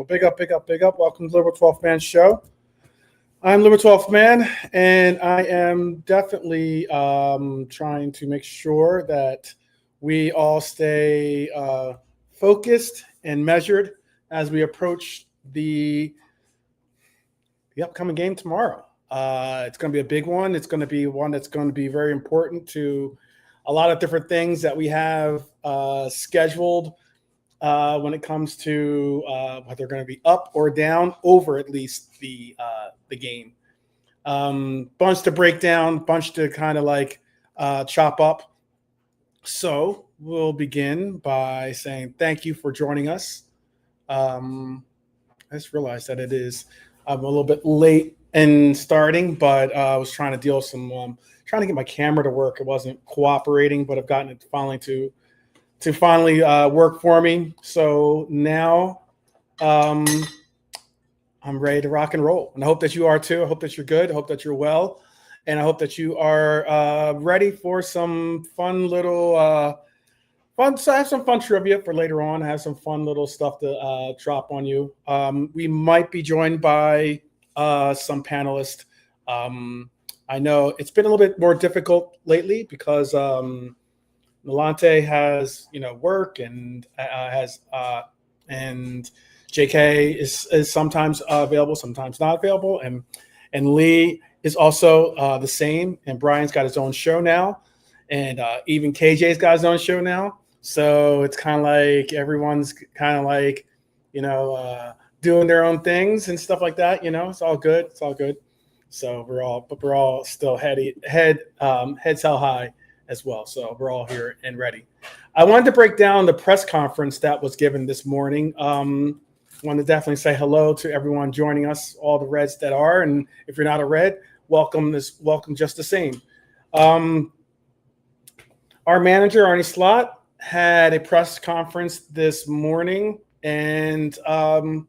Well, big up, big up, big up. Welcome to the Liverpool 12th Man Show. I'm Liverpool 12th Man, and I am definitely trying to make sure that we all stay focused and measured as we approach the upcoming game tomorrow. It's going to be a big one. It's going to be one that's going to be very important to a lot of different things that we have scheduled when it comes to whether they're going to be up or down over at least the game. Bunch to break down, bunch to kind of like chop up. So we'll begin by saying thank you for joining us. I just realized that it is I'm a little bit late in starting, but I was trying to deal with some trying to get my camera to work. It wasn't cooperating, but I've gotten it finally to work for me. So now I'm ready to rock and roll. And I hope that you are too. I hope that you're good. I hope that you're well. And I hope that you are ready for some fun little fun. So I have some fun trivia for later on. I have some fun little stuff to drop on you. We might be joined by some panelists. I know it's been a little bit more difficult lately because Milante has, work and and JK is sometimes available, sometimes not available, and Lee is also the same. And Brian's got his own show now, and even KJ's got his own show now. So it's kind of like everyone's kind of like, doing their own things and stuff like that. It's all good. It's all good. So we're all still heads held high as well. So we're all here and ready. I wanted to break down the press conference that was given this morning. Want to definitely say hello to everyone joining us, all the Reds that are, and if you're not a Red, welcome just the same. Our manager, Arne Slot, had a press conference this morning, and I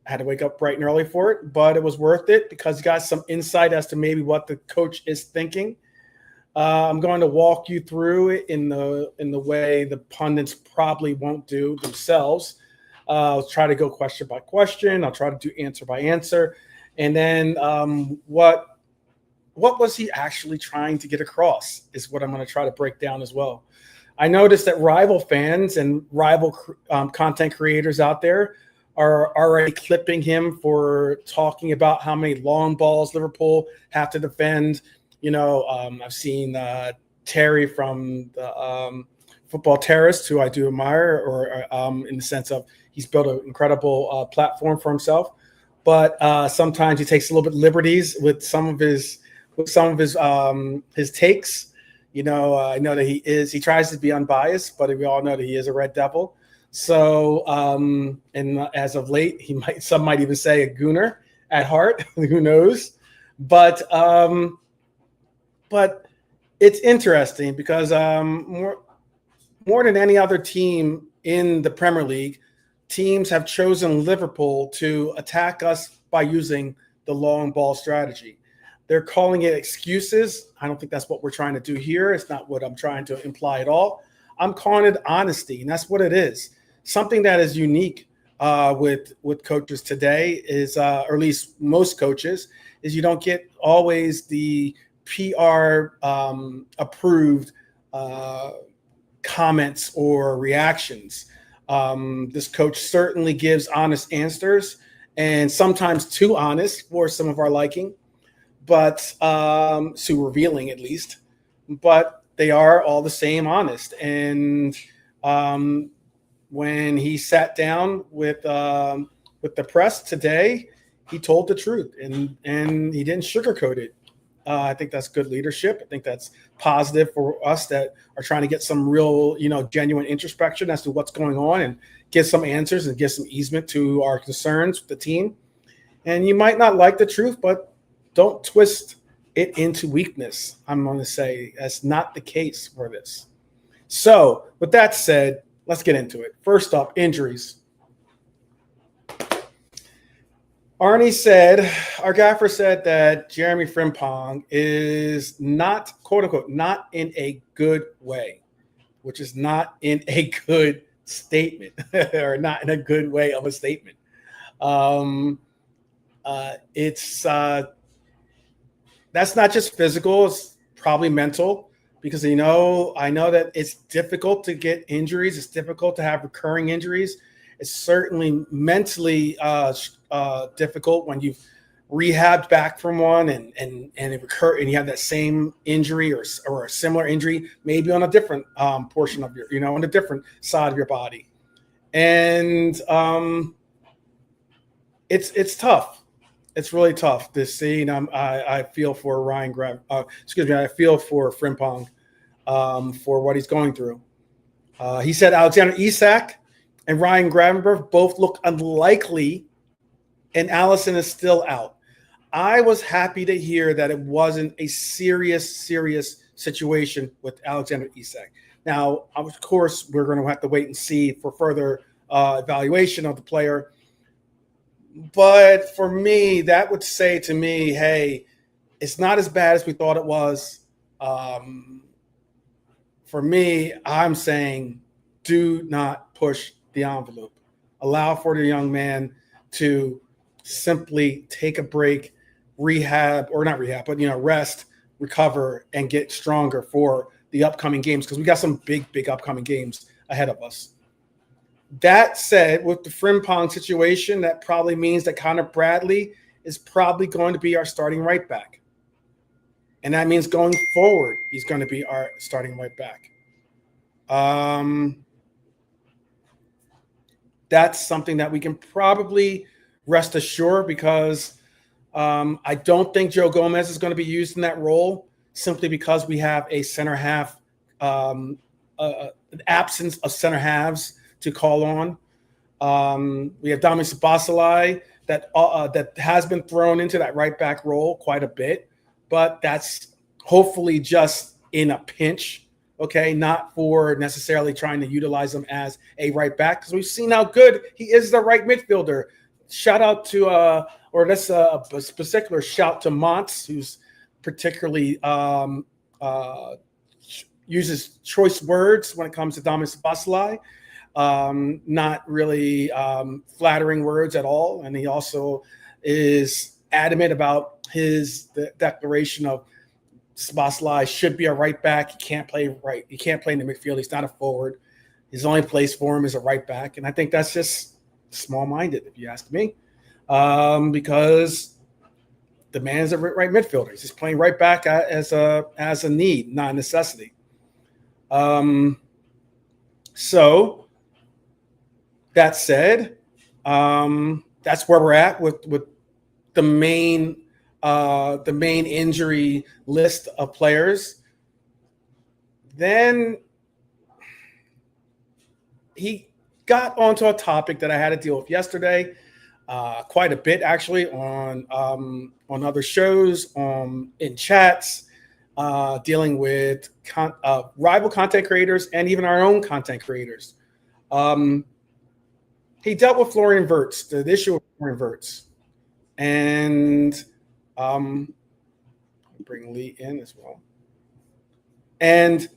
had to wake up bright and early for it, but it was worth it because he got some insight as to maybe what the coach is thinking. I'm going to walk you through it in the way the pundits probably won't do themselves. I'll try to go question by question. I'll try to do answer by answer. And then what was he actually trying to get across is what I'm going to try to break down as well. I noticed that rival fans and rival content creators out there are already clipping him for talking about how many long balls Liverpool have to defend. I've seen Terry from the Football Terrorist, who I do admire, or in the sense of he's built an incredible platform for himself. But sometimes he takes a little bit liberties with some of his takes. I know that he tries to be unbiased, but we all know that he is a Red Devil. So, and as of late, some might even say a gooner at heart. Who knows? But it's interesting because more than any other team in the Premier League, teams have chosen Liverpool to attack us by using the long ball strategy. They're calling it excuses. I don't think that's what we're trying to do here. It's not what I'm trying to imply at all. I'm calling it honesty, and that's what it is. Something that is unique with coaches today is, or at least most coaches, is you don't get always the PR approved comments or reactions. This coach certainly gives honest answers, and sometimes too honest for some of our liking, but too revealing at least. But they are all the same honest. And when he sat down with the press today, he told the truth and he didn't sugarcoat it. I think that's good leadership. I think that's positive for us that are trying to get some real, genuine introspection as to what's going on and get some answers and get some easement to our concerns with the team. And you might not like the truth, but don't twist it into weakness. I'm going to say that's not the case for this. So with that said, let's get into it. First up, injuries. Arne said, our gaffer said that Jeremy Frimpong is not, quote unquote, not in a good way, which is not in a good statement or not in a good way of a statement. Um, it's that's not just physical; it's probably mental because I know that it's difficult to get injuries. It's difficult to have recurring injuries. It's certainly mentally difficult when you've rehabbed back from one and it recur and you have that same injury or a similar injury, maybe on a different portion of your, on a different side of your body, and it's tough. It's really tough to see. And I feel for Ryan Grab. Excuse me. I feel for Frimpong for what he's going through. He said Alexander Isak and Ryan Gravenberch both look unlikely, and Allison is still out. I was happy to hear that it wasn't a serious situation with Alexander Isak. Now, of course, we're going to have to wait and see for further evaluation of the player. But for me, that would say to me, hey, it's not as bad as we thought it was. For me, I'm saying do not push the envelope. Allow for the young man to simply take a break, rehab, or not rehab, but rest, recover, and get stronger for the upcoming games because we got some big upcoming games ahead of us. That said, with the Frimpong situation, that probably means that Connor Bradley is probably going to be our starting right back. And that means going forward, he's going to be our starting right back. That's something that we can probably rest assured because I don't think Joe Gomez is going to be used in that role simply because we have a center half, an absence of center halves to call on. We have Dominic Szoboszlai that has been thrown into that right back role quite a bit, but that's hopefully just in a pinch, okay, not for necessarily trying to utilize him as a right back because we've seen how good he is the right midfielder. Shout out to or that's a particular shout to Montz, who's particularly uses choice words when it comes to Dominic Szoboszlai. Not really flattering words at all. And he also is adamant about the declaration of Szoboszlai should be a right back. He can't play right. He can't play in the midfield. He's not a forward. His only place for him is a right back. And I think that's just small-minded, if you ask me, because the man's a right midfielder. He's just playing right back as a need, not a necessity. So that said, that's where we're at with the main injury list of players. Then he got onto a topic that I had to deal with yesterday, quite a bit actually on other shows, in chats, dealing with rival content creators and even our own content creators. He dealt with Florian Wirtz, the issue of Florian Wirtz, and bring Lee in as well. And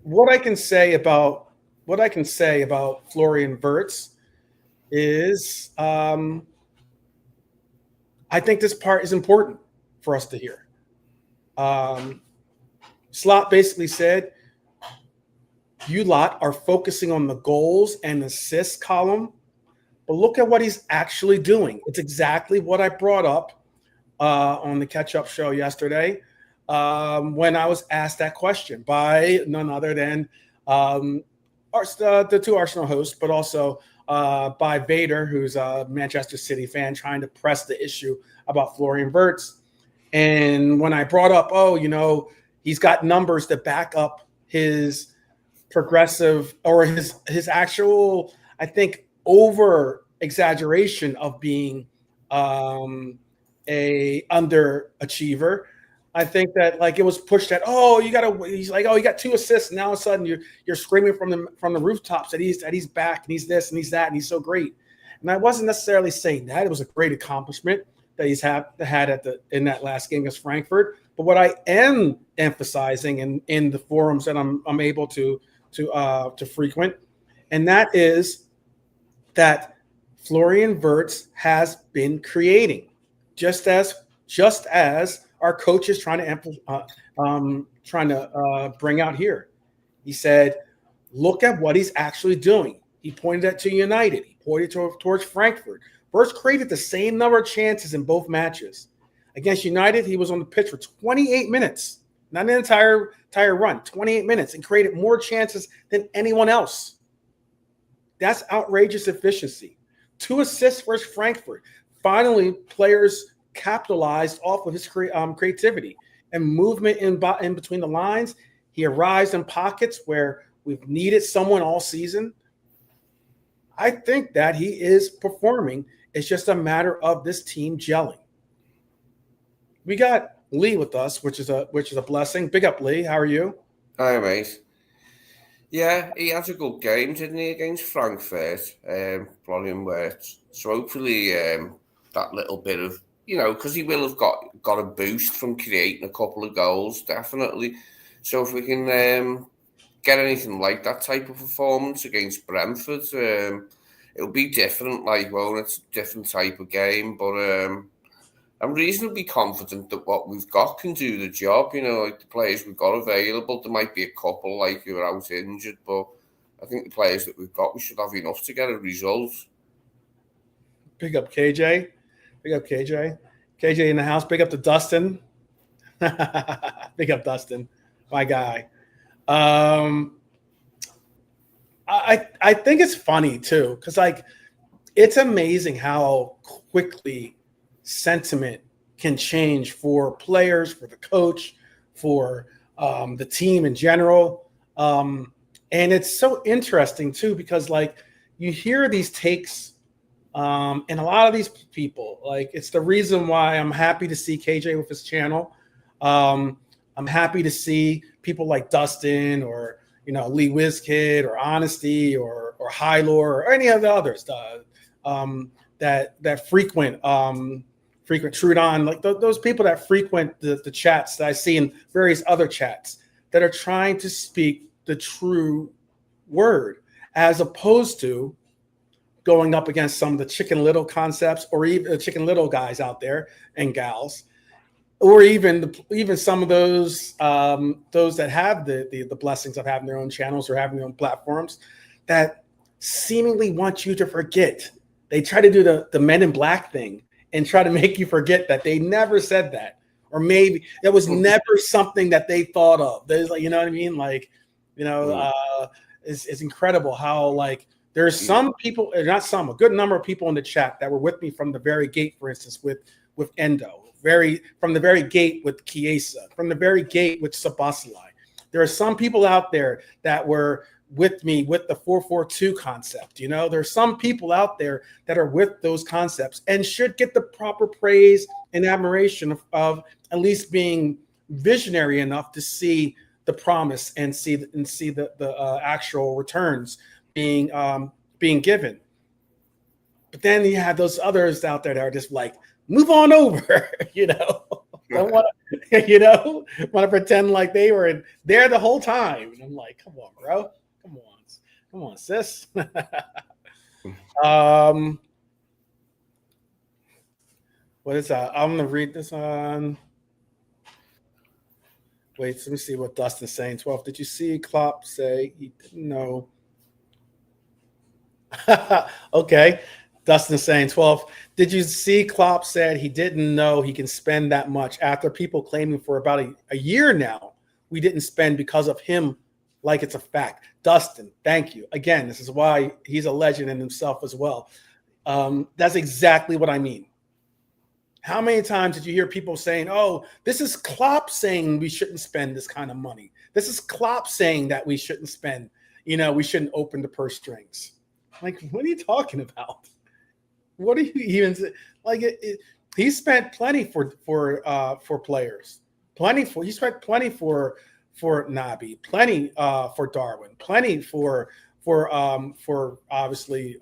what I can say about Florian Wirtz is, I think this part is important for us to hear. Slot basically said, "You lot are focusing on the goals and assists column, but look at what he's actually doing." It's exactly what I brought up on the catch-up show yesterday when I was asked that question by none other than the two Arsenal hosts, but also by Vader, who's a Manchester City fan, trying to press the issue about Florian Wirtz. And when I brought up, he's got numbers that back up his progressive or his actual, I think, over exaggeration of being a underachiever. I think that it was pushed at, he's like, you got 2 assists, and now all of a sudden you're screaming from the rooftops that he's back and he's this and he's that and he's so great. And I wasn't necessarily saying that. It was a great accomplishment that he's had in that last game against Frankfurt. But what I am emphasizing in the forums that I'm able to frequent, and that is that Florian Wirtz has been creating, just as our coach is trying to bring out here. He said, "Look at what he's actually doing." He pointed that to United. He pointed towards Frankfurt. Wirtz created the same number of chances in both matches. Against United, he was on the pitch for 28 minutes, not an entire run, 28 minutes, and created more chances than anyone else. That's outrageous efficiency. 2 assists versus Frankfurt. Finally, players capitalized off of his creativity and movement in between the lines. He arrives in pockets where we've needed someone all season. I think that he is performing. It's just a matter of this team gelling. We got Lee with us, which is a blessing. Big up, Lee. How are you? Hi, mate. Yeah, he had a good game, didn't he, against Frankfurt, Florian Wirtz. So hopefully that little bit of, because he will have got a boost from creating a couple of goals, definitely. So if we can get anything like that type of performance against Brentford, it'll be different, it's a different type of game, but I'm reasonably confident that what we've got can do the job. The players we've got available, there might be a couple who are out injured, but I think the players that we've got, we should have enough to get a result. Big up KJ. KJ in the house. Big up to Dustin. Big up Dustin, my guy. I think it's funny too, because it's amazing how quickly sentiment can change for players, for the coach, for the team in general. And it's so interesting too, because you hear these takes and a lot of these people, it's the reason why I'm happy to see KJ with his channel. I'm happy to see people like Dustin or Lee Wizkid or Honesty or Hylor or any of the others that frequent Trudon, those people that frequent the chats that I see in various other chats that are trying to speak the true word, as opposed to going up against some of the Chicken Little concepts or even the Chicken Little guys out there and gals, or even some of those that have the blessings of having their own channels or having their own platforms that seemingly want you to forget. They try to do the Men in Black thing and try to make you forget that they never said that, or maybe that was never something that they thought of. There's you know what I mean? It's incredible how there's some people, not some, a good number of people in the chat that were with me from the very gate, for instance, with Endo, from the very gate with Chiesa, from the very gate with Szoboszlai. There are some people out there that were with me with the 4-4-2 concept. There's some people out there that are with those concepts and should get the proper praise and admiration of at least being visionary enough to see the promise and see the actual returns being given. But then you have those others out there that are just move on over, don't want to, want to pretend like they were there the whole time. And I'm like, come on, bro. Come on, sis. What is that? I'm going to read this on. Wait, let me see what Dustin's saying. 12. Did you see Klopp say he didn't know? Okay. Dustin saying 12. Did you see Klopp said he didn't know he can spend that much after people claiming for about a year now we didn't spend because of him, like it's a fact. Dustin, thank you. Again, this is why he's a legend in himself as well. That's exactly what I mean. How many times did you hear people saying, oh, this is Klopp saying we shouldn't spend this kind of money. This is Klopp saying that we shouldn't spend, we shouldn't open the purse strings. What are you talking about? What are you even he spent plenty for players, he spent plenty for Naby, plenty for Darwin, plenty for obviously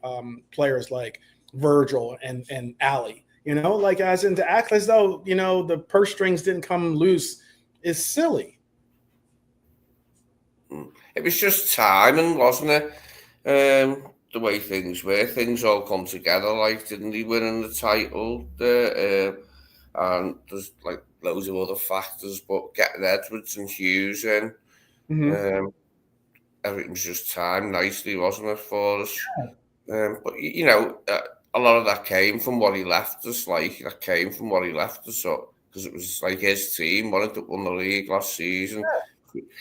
players like Virgil and Ali. As in to act as though the purse strings didn't come loose is silly. It was just timing, wasn't it? the way things were. Things all come together, like, didn't he, winning the title there? And there's like loads of other factors, but getting Edwards and Hughes in, everything's just timed nicely, wasn't it, for us? But a lot of that came from what he left us. So because it was like his team wanted to win the league last season.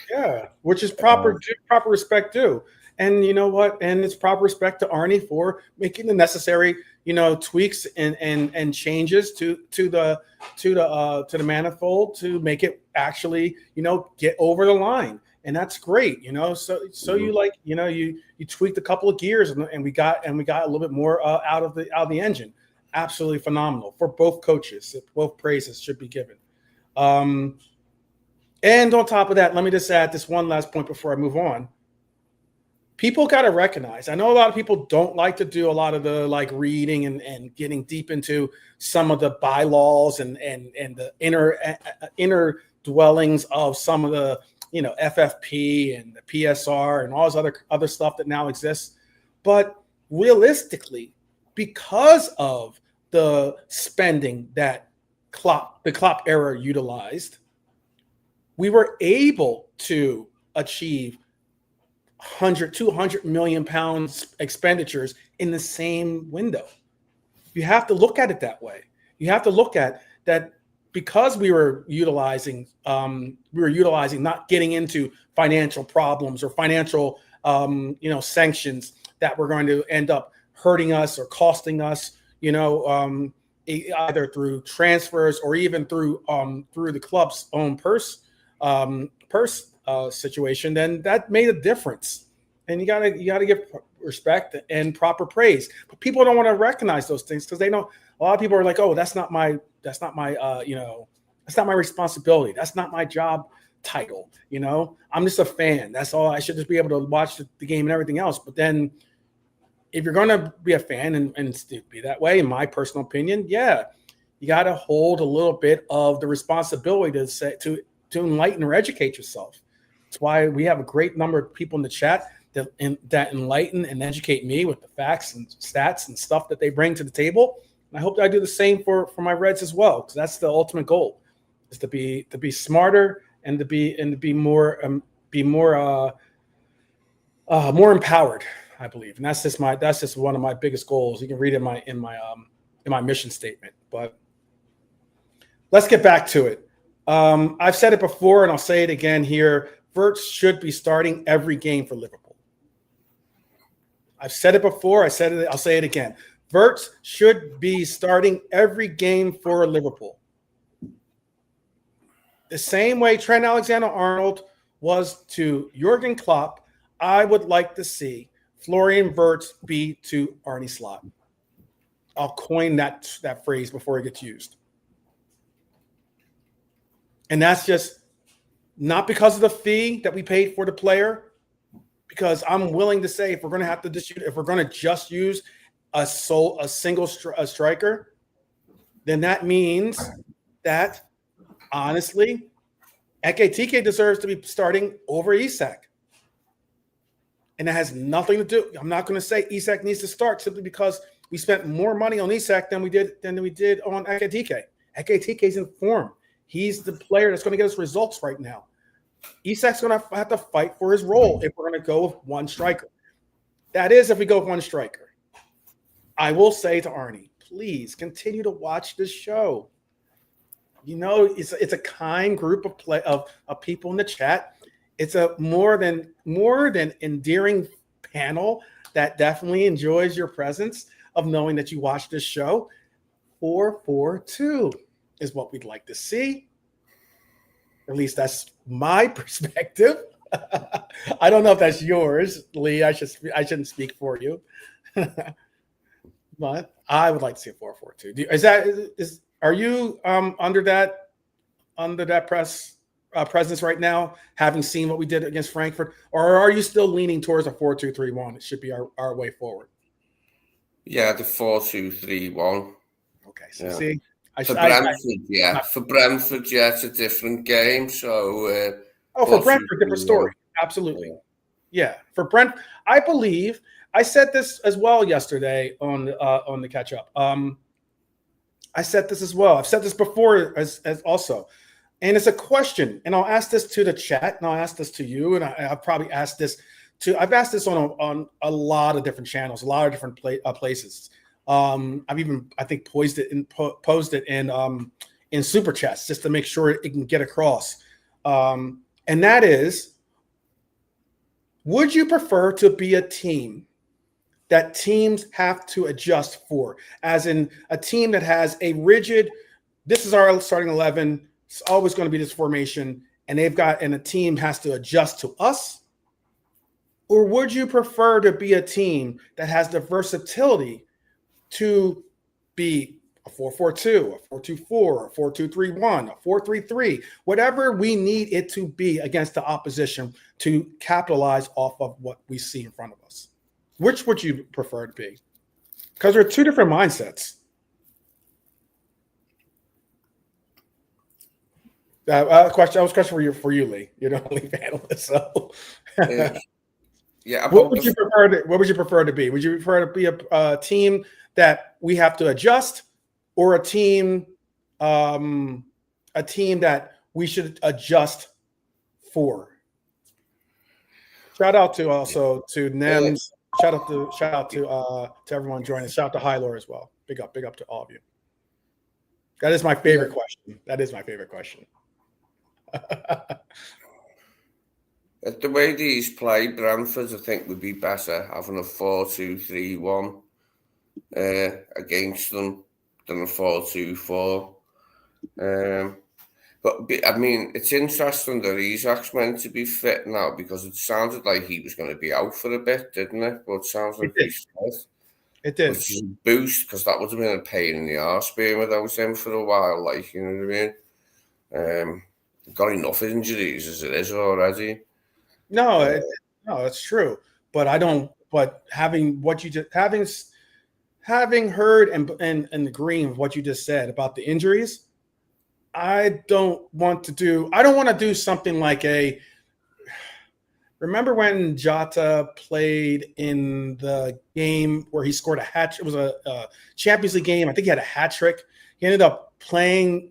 Yeah, which is proper respect due. And you know what? And it's proper respect to Arne for making the necessary, tweaks and changes to the manifold to make it actually, get over the line. And that's great, So you tweaked a couple of gears and we got a little bit more out of the engine. Absolutely phenomenal for both coaches. Both praises should be given. And on top of that, let me just add this one last point before I move on. People got to recognize, I know a lot of people don't like to do a lot of the reading and getting deep into some of the bylaws and the inner dwellings of some of the, FFP and the PSR and all this other stuff that now exists. But realistically, because of the spending that the Klopp era utilized, we were able to achieve 200 million pounds expenditures in the same window. You have to look at it that way. You have to look at that because we were utilizing not getting into financial problems or financial sanctions that were going to end up hurting us or costing us, either through transfers or even through the club's own purse situation. Then that made a difference, and you gotta give respect and proper praise. But people don't want to recognize those things because they know a lot of people are like, oh, that's not my responsibility. That's not my job title. I'm just a fan. That's all. I should just be able to watch the game and everything else. But then if you're going to be a fan and be that way, in my personal opinion, yeah, you got to hold a little bit of the responsibility to enlighten or educate yourself. That's why we have a great number of people in the chat that enlighten and educate me with the facts and stats and stuff that they bring to the table. And I hope that I do the same for my Reds as well, because that's the ultimate goal, is to be smarter and to be more empowered, I believe. And that's just one of my biggest goals. You can read it in my mission statement. But let's get back to it. I've said it before and I'll say it again here. Wirtz should be starting every game for Liverpool. I've said it before. I said it. I'll say it again. Wirtz should be starting every game for Liverpool. The same way Trent Alexander-Arnold was to Jurgen Klopp, I would like to see Florian Wirtz be to Arne Slot. I'll coin that phrase before it gets used. And that's just not because of the fee that we paid for the player, because I'm willing to say if we're going to just use a single striker, then that means that honestly, Ekitike deserves to be starting over Isak. And that has nothing to do. I'm not going to say Isak needs to start simply because we spent more money on Isak than we did on Ekitike. Ekitike is in form. He's the player that's going to get us results right now. Isak's going to have to fight for his role if we're going to go with one striker. That is if we go with one striker. I will say to Arne, please continue to watch this show. It's a kind group of people in the chat. It's a more than endearing panel that definitely enjoys your presence of knowing that you watch this show. 4-4-2 is what we'd like to see. At least that's my perspective. I don't know if that's yours, Lee. I shouldn't speak for you. But I would like to see a 4-4-2. Are you under that presence right now, having seen what we did against Frankfurt, or are you still leaning towards a 4-2-3-1? It should be our way forward. Yeah, the 4-2-3-1. Okay, so see, for Brentford, it's a different game. So for Brentford, different story. Absolutely. Yeah, for Brent, I believe I said this as well yesterday on the catch up. I said this as well. I've said this before as also, and it's a question. And I'll ask this to the chat, and I'll ask this to you, and I've probably asked this to. I've asked this on a lot of different channels, a lot of different places. I've even I think posed it in super chats just to make sure it can get across. And that is, would you prefer to be a team that teams have to adjust for, as in a team that has a rigid, this is our starting 11, it's always going to be this formation, and a team has to adjust to us? Or would you prefer to be a team that has the versatility to be a 4-4-2, a 4-2-4, a 4-2-3-1, a 4-3-3, whatever we need it to be against the opposition to capitalize off of what we see in front of us? Which would you prefer to be? Because there are two different mindsets. Question for you, Lee. You're the only panelist. So, yeah. What would you prefer to be? Would you prefer to be a team that we have to adjust, or a team that we should adjust for? Shout out to NEMS. Shout out to everyone joining. Shout out to Hylor as well. Big up to all of you. That is my favorite question. The way these play, Brentford, I think, would be better having a 4-2-3-1 against them than a 4-2-4. But I mean, it's interesting that Isak's meant to be fit now, because it sounded like he was going to be out for a bit, didn't it? But it sounds like he's fit. It did. Which is a boost, because that would have been a pain in the arse being without him for a while, like, you know what I mean? Got enough injuries as it is already. No, it's true. But I don't. But having heard and agreeing with what you just said about the injuries, I don't want to do something like remember when Jota played in the game where he scored a hat? It was a Champions League game. I think he had a hat trick. He ended up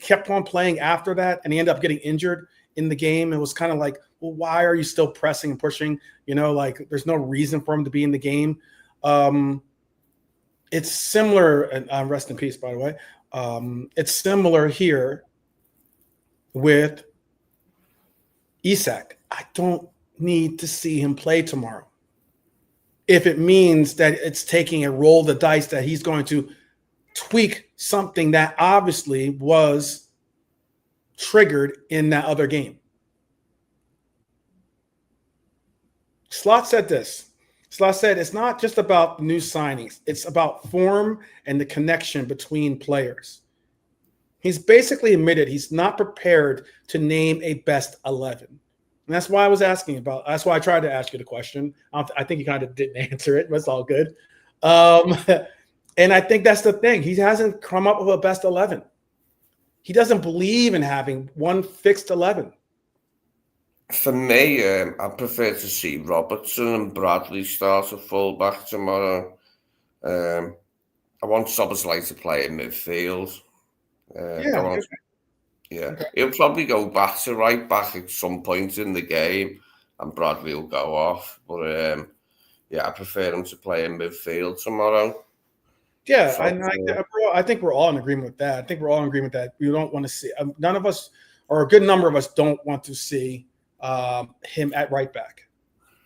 kept on playing after that, and he ended up getting injured in the game. It was kind of like, well, why are you still pressing and pushing? Like there's no reason for him to be in the game. It's similar, and rest in peace, by the way. It's similar here with Isak. I don't need to see him play tomorrow. If it means that it's taking a roll of the dice that he's going to tweak something that obviously was triggered in that other game. Slot said this. Slot said it's not just about new signings. It's about form and the connection between players. He's basically admitted he's not prepared to name a best 11. And that's why I was asking about. That's why I tried to ask you the question. I think you kind of didn't answer it, but it's all good. And I think that's the thing. He hasn't come up with a best 11. He doesn't believe in having one fixed 11. For me, I prefer to see Robertson and Bradley start at fullback tomorrow. I want Szoboszlai to play in midfield. He'll probably go back to right back at some point in the game, and Bradley will go off. But I prefer him to play in midfield tomorrow. Yeah, I think we're all in agreement with that. I think we're all in agreement that we don't want to see none of us, or a good number of us, don't want to see him at right back.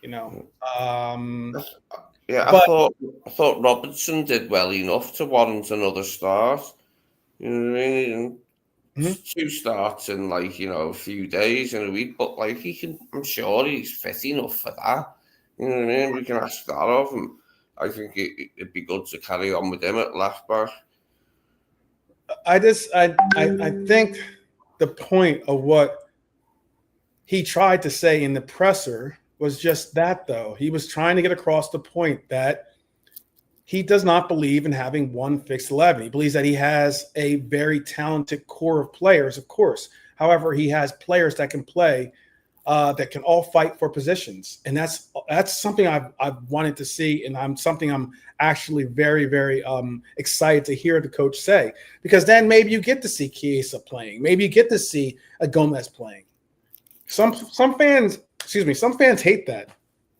I thought Robertson did well enough to warrant another start. You know what I mean? Mm-hmm. 2 starts in a few days in a week, but I'm sure he's fit enough for that. You know what I mean? We can ask that of him. I think it'd be good to carry on with him at left back. I think the point of what he tried to say in the presser was just that, though. He was trying to get across the point that he does not believe in having one fixed 11. He believes that he has a very talented core of players, of course. However, he has players that can play that can all fight for positions, and that's something I've wanted to see, and I'm actually very, very excited to hear the coach say, because then maybe you get to see Chiesa playing, maybe you get to see a Gomez playing. Some fans hate that.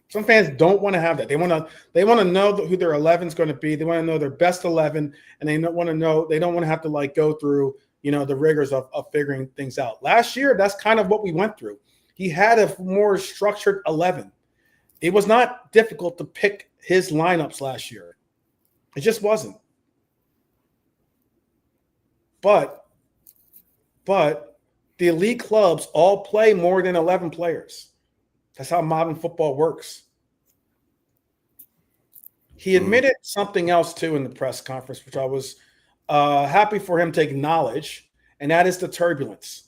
Some fans don't want to have that. They want to know who their 11 is going to be. They want to know their best 11, and they don't want to have to like go through the rigors of figuring things out. Last year, that's kind of what we went through. He had a more structured 11. It was not difficult to pick his lineups last year. It just wasn't. But the elite clubs all play more than 11 players. That's how modern football works. He admitted something else too in the press conference, which I was happy for him to acknowledge, and that is the turbulence.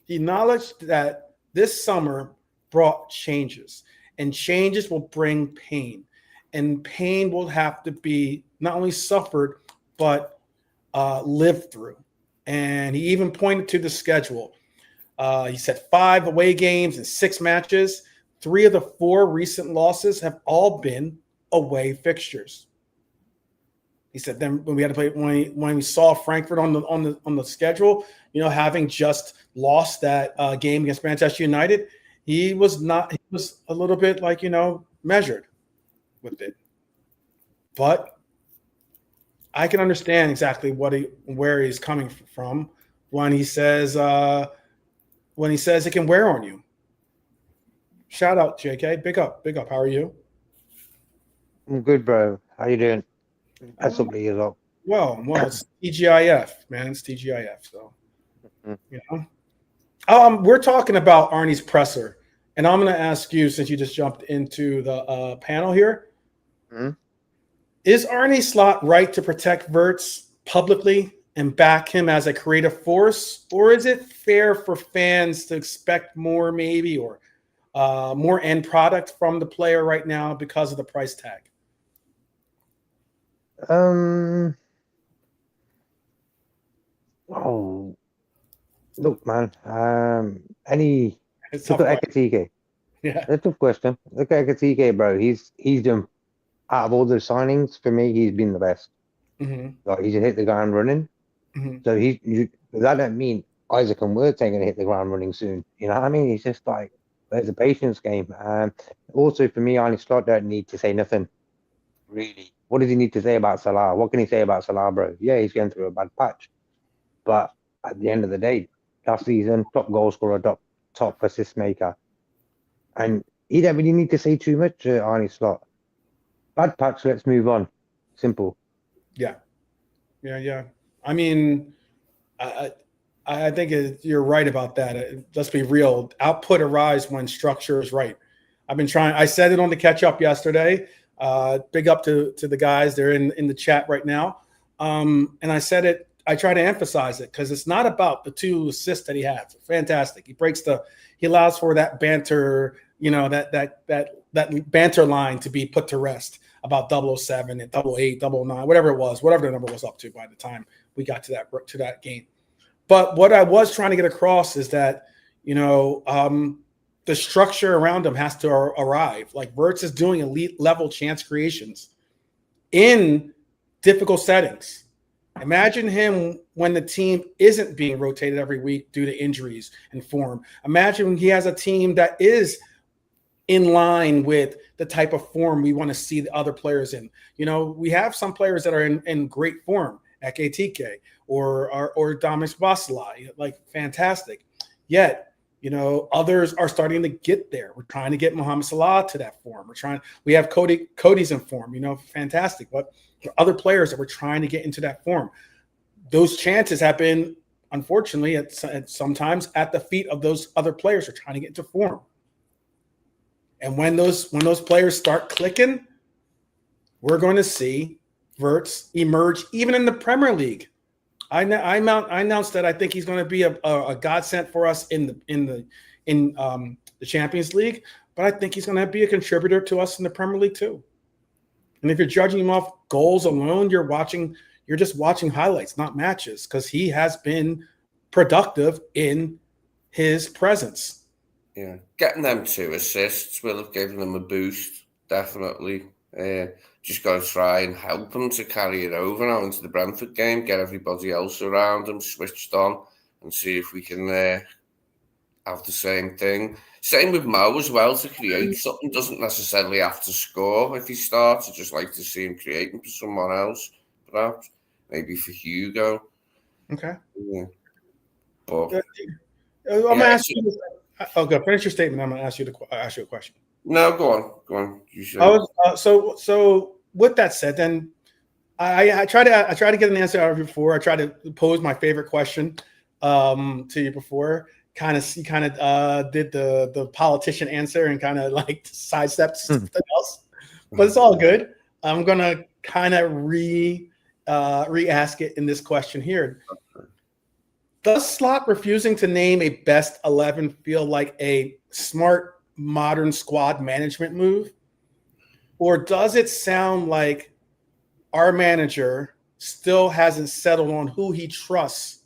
He acknowledged that this summer brought changes, and changes will bring pain, and pain will have to be not only suffered but lived through. And he even pointed to the schedule. He said 5 away games and 6 matches. 3 of the 4 recent losses have all been away fixtures. He said then when we had to play, when we saw Frankfurt on the schedule, having just lost that game against Manchester United, he was a little bit like measured with it. But I can understand exactly where he's coming from when he says it can wear on you. Shout out, JK. Big up. How are you? I'm good, bro. How you doing? That's up to you, though. Well, it's TGIF, man. It's TGIF. So, we're talking about Arne's presser, and I'm going to ask you, since you just jumped into the panel here, is Arne Slot right to protect Wirtz publicly and back him as a creative force, or is it fair for fans to expect more, maybe, or more end product from the player right now because of the price tag? Oh, look, man. It's look at Ekatike. Yeah, That's a tough question. Look at Ekatike, bro. He's done, out of all the signings for me, he's been the best. Like, he just hit the ground running. So that don't mean Isaac and Wirtz ain't gonna hit the ground running soon. You know what I mean? It's just like there's a patience game. Also for me, Arne Slot don't need to say nothing. Really, what does he need to say about Salah? What can he say about Salah, bro? Yeah, he's going through a bad patch, but at the end of the day, last season, top goal scorer, top assist maker, and he don't really need to say too much. Arne Slot, bad patch. Let's move on. Simple. Yeah. I mean, I think you're right about that. Let's be real. Output arrives when structure is right. I said it on the catch up yesterday. Big up to the guys. They're in the chat right now. And I said it. I try to emphasize it because it's not about the 2 assists that he has. Fantastic. He allows for that banter, that banter line to be put to rest about 007 and 88, 009, whatever the number was up to by the time we got to that game. But what I was trying to get across is that, the structure around him has to arrive. Like Wirtz is doing elite level chance creations in difficult settings. Imagine him when the team isn't being rotated every week due to injuries and form. Imagine when he has a team that is in line with the type of form we want to see the other players in. We have some players that are in great form, Ekatike or Damis Basalai, like fantastic. Yet, others are starting to get there. We're trying to get Mohamed Salah to that form. We have Cody's in form, fantastic. But there are other players that we're trying to get into that form. Those chances have been, unfortunately, at sometimes at the feet of those other players who are trying to get into form. And when those players start clicking, we're going to see Wirtz emerge even in the Premier League. I announced that I think he's going to be a godsend for us in the Champions League, but I think he's going to be a contributor to us in the Premier League too. And if you're judging him off goals alone, you're just watching highlights, not matches, because he has been productive in his presence. Yeah, getting them 2 assists will have given them a boost, definitely. Just got to try and help them to carry it over now into the Brentford game, get everybody else around them switched on, and see if we can have the same thing. Same with Mo as well, to create something. Doesn't necessarily have to score if he starts. I just like to see him creating for someone else, perhaps. Maybe for Hugo. Okay. Yeah. But, I'm going to ask you. Go finish your statement. I'm going to ask you a question. No, go on. You should. So with that said, then I try to get an answer out of you before. I try to pose my favorite question to you before. You kind of did the politician answer and kind of like sidestepped something else, but it's all good. I'm gonna kind of re-ask it in this question here. Does Slot refusing to name a best 11 feel like a smart modern squad management move, or does it sound like our manager still hasn't settled on who he trusts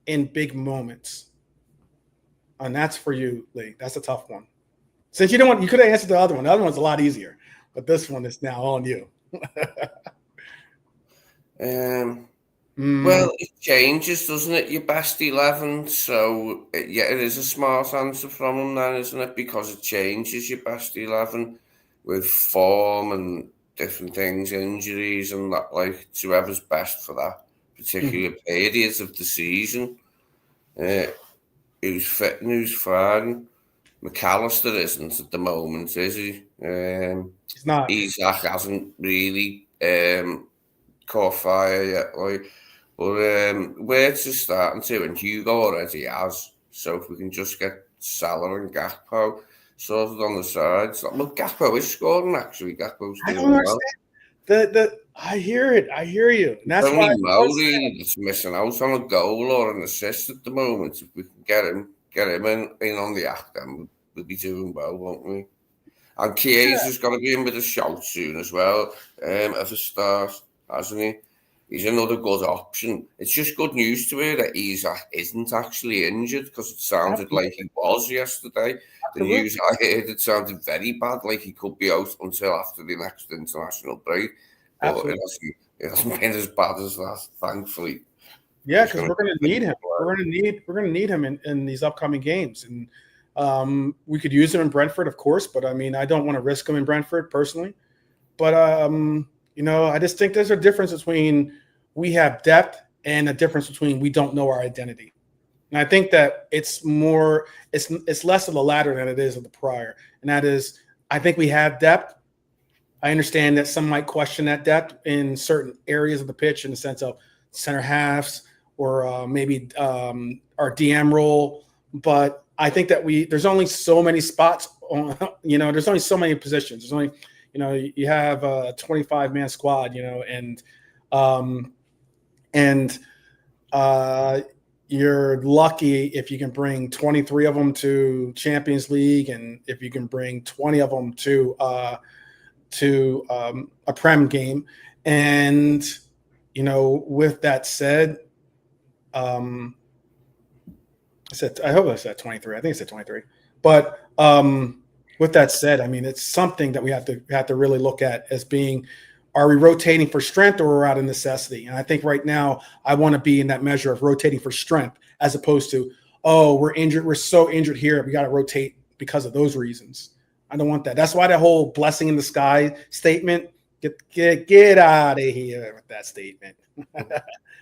in big moments? And that's for you, Lee. That's a tough one. Since you could have answered the other one. The other one's a lot easier, but this one is now on you. Well, it changes, doesn't it? Your best 11. So, yeah, it is a smart answer from him then, isn't it? Because it changes your best 11 with form and different things, injuries and that, like, it's whoever's best for that particular period of the season. Who's fit and who's fine. McAllister isn't at the moment, is he? He's not. Isak hasn't really caught fire yet, like. But Wirtz is starting to, and Hugo already has. So if we can just get Salah and Gakpo sorted on the sides. Well, Gakpo is scoring, actually. Gakpo's doing well. Understand. I hear it. I hear you. And that's only Mo really that's missing out on a goal or an assist at the moment. If we can get him in on the act, then we'll be doing well, won't we? And Chiesa's got to be in with a shout soon as well, as a start, hasn't he? He's another good option. It's just good news to hear that Isak isn't actually injured, because it sounded like he was yesterday. The news I heard, it sounded very bad, like he could be out until after the next international break. But it hasn't been as bad as that, thankfully. Yeah, because we're going to need him. We're going to need him in these upcoming games, and we could use him in Brentford, of course. But I mean, I don't want to risk him in Brentford personally. But I just think there's a difference between we have depth and a difference between we don't know our identity. And I think that it's less of the latter than it is of the prior. And that is, I think we have depth. I understand that some might question that depth in certain areas of the pitch, in the sense of center halves or maybe our DM role. But I think that there's only so many spots on, there's only so many positions. There's only, you have a 25-man squad, and you're lucky if you can bring 23 of them to Champions League, and if you can bring 20 of them to a Prem game. And with that said, I hope I said 23. I think I said 23. But with that said, I mean, it's something that we have to really look at as being, are we rotating for strength or we're out of necessity? And I think right now I want to be in that measure of rotating for strength, as opposed to, oh, we're injured. We're so injured here. We got to rotate because of those reasons. I don't want that. That's why that whole blessing in the sky statement, get out of here with that statement.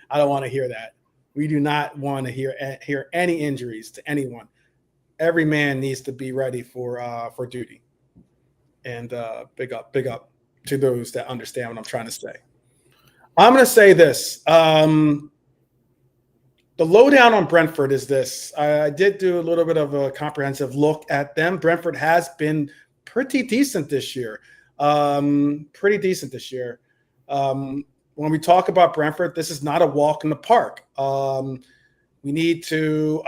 I don't want to hear that. We do not want to hear any injuries to anyone. Every man needs to be ready for duty. And big up to those that understand what I'm trying to say. I'm going to say this. The lowdown on Brentford is this. I did do a little bit of a comprehensive look at them. Brentford has been pretty decent this year. When we talk about Brentford, this is not a walk in the park. We need to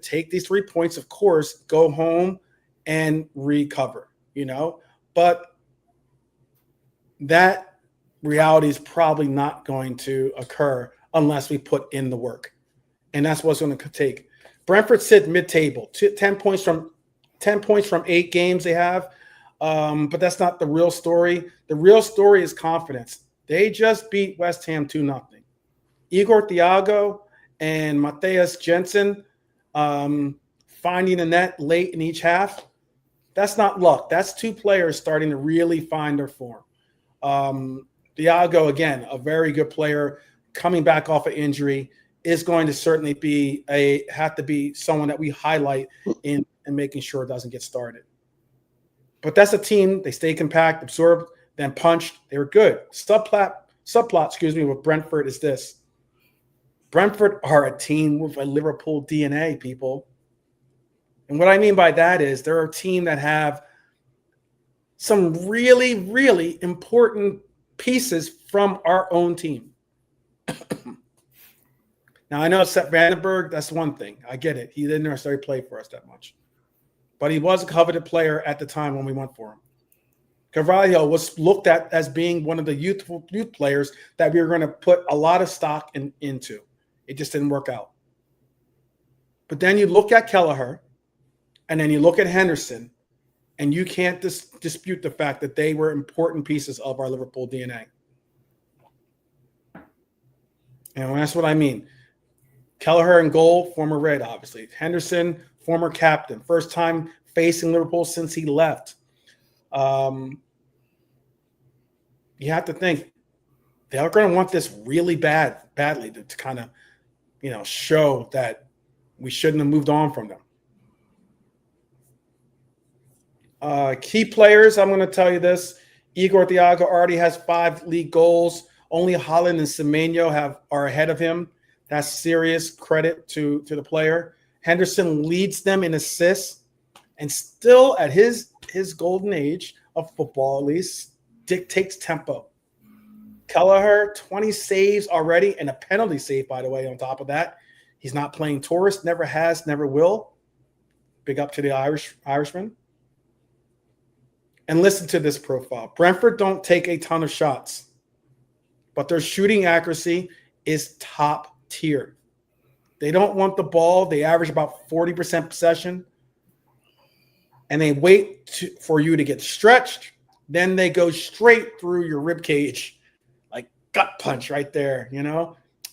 take these 3 points, of course, go home and recover, but that reality is probably not going to occur unless we put in the work. And that's what's going to take. Brentford sit mid-table, 10 points from 8 games they have. But that's not the real story. The real story is confidence. They just beat West Ham 2-0. Igor Thiago and Matthias Jensen finding the net late in each half. That's not luck. That's 2 players starting to really find their form. Thiago, again, a very good player coming back off an injury, is going to certainly have to be someone that we highlight in making sure it doesn't get started. But that's a team. They stay compact, absorbed, then punched. They were good. Subplot, with Brentford is this. Brentford are a team with a Liverpool DNA, people. And what I mean by that is they're a team that have some really, really important pieces from our own team. Now, I know Sepp Vandenberg, that's one thing. I get it. He didn't necessarily play for us that much. But he was a coveted player at the time when we went for him. Carvalho was looked at as being one of the youth players that we were going to put a lot of stock into. It just didn't work out. But then you look at Kelleher, and then you look at Henderson, and you can't dispute the fact that they were important pieces of our Liverpool DNA. And that's what I mean. Kelleher in goal, former Red, obviously. Henderson, former captain. First time facing Liverpool since he left. You have to think they're going to want this really badly to kind of, show that we shouldn't have moved on from them. Key players, I'm going to tell you this. Igor Thiago already has 5 league goals. Only Haaland and Semenyo are ahead of him. That's serious credit to the player. Henderson leads them in assists, and still at his golden age of football, at least, dictates tempo. Kelleher, 20 saves already, and a penalty save, by the way, on top of that. He's not playing tourist, never has, never will. Big up to the Irishman. And listen to this profile. Brentford don't take a ton of shots, but their shooting accuracy is top tier. They don't want the ball. They average about 40% possession, and they wait for you to get stretched. Then they go straight through your rib cage, like gut punch right there,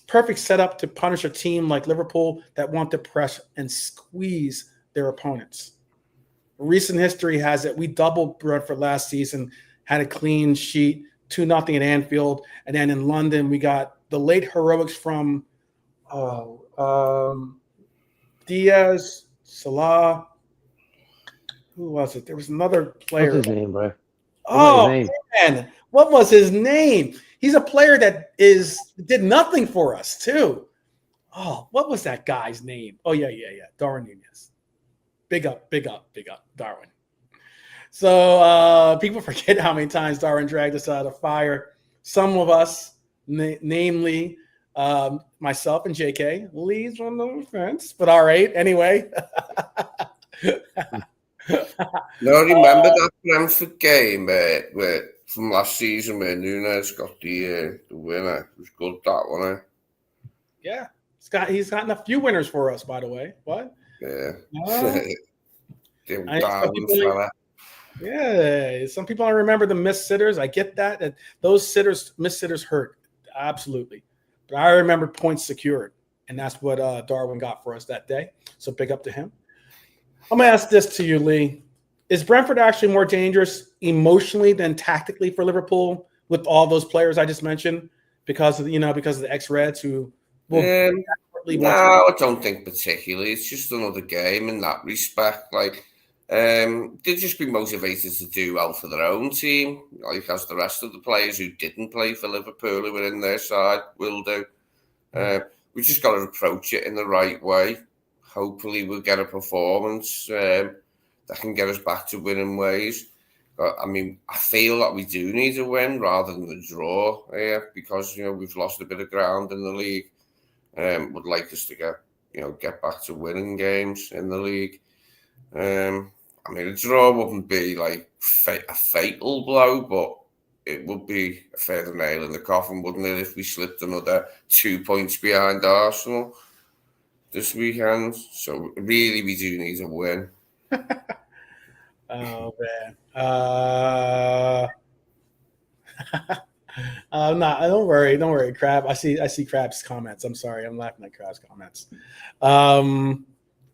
Perfect setup to punish a team like Liverpool that want to press and squeeze their opponents. Recent history has it. We doubled Brentford last season, had a clean sheet, 2-0 at Anfield. And then in London, we got the late heroics from Diaz, Salah. Who was it? There was another player. What's his name, bro? Man. What was his name? He's a player that did nothing for us, too. Oh, what was that guy's name? Oh, yeah. Darwin Nunez. Big up, Darwin. So people forget how many times Darwin dragged us out of fire. Some of us, namely myself and JK, leads on the fence. But all right, anyway. No, remember that Brentford game from last season where Nunez got the winner? It was good, that one, eh? Yeah. He's gotten a few winners for us, by the way. What? Yeah. Some people don't remember the missed sitters. I get that those missed sitters hurt. Absolutely. But I remember points secured, and that's what Darwin got for us that day. So big up to him. I'm going to ask this to you, Lee. Is Brentford actually more dangerous emotionally than tactically for Liverpool with all those players I just mentioned because of the ex-Reds who will no, I don't think particularly. It's just another game in that respect. Like, they'll just be motivated to do well for their own team, like as the rest of the players who didn't play for Liverpool who were in their side will do. We just got to approach it in the right way. Hopefully we'll get a performance that can get us back to winning ways. I mean, I feel that we do need a win rather than a draw here because, we've lost a bit of ground in the league. Would like us to get back to winning games in the league. I mean, a draw wouldn't be like a fatal blow, but it would be a further nail in the coffin, wouldn't it, if we slipped another 2 points behind Arsenal? this weekend. So really, we do need a win. Oh man. No, don't worry, Crab. I see Crab's comments. I'm sorry, I'm laughing at Crab's comments.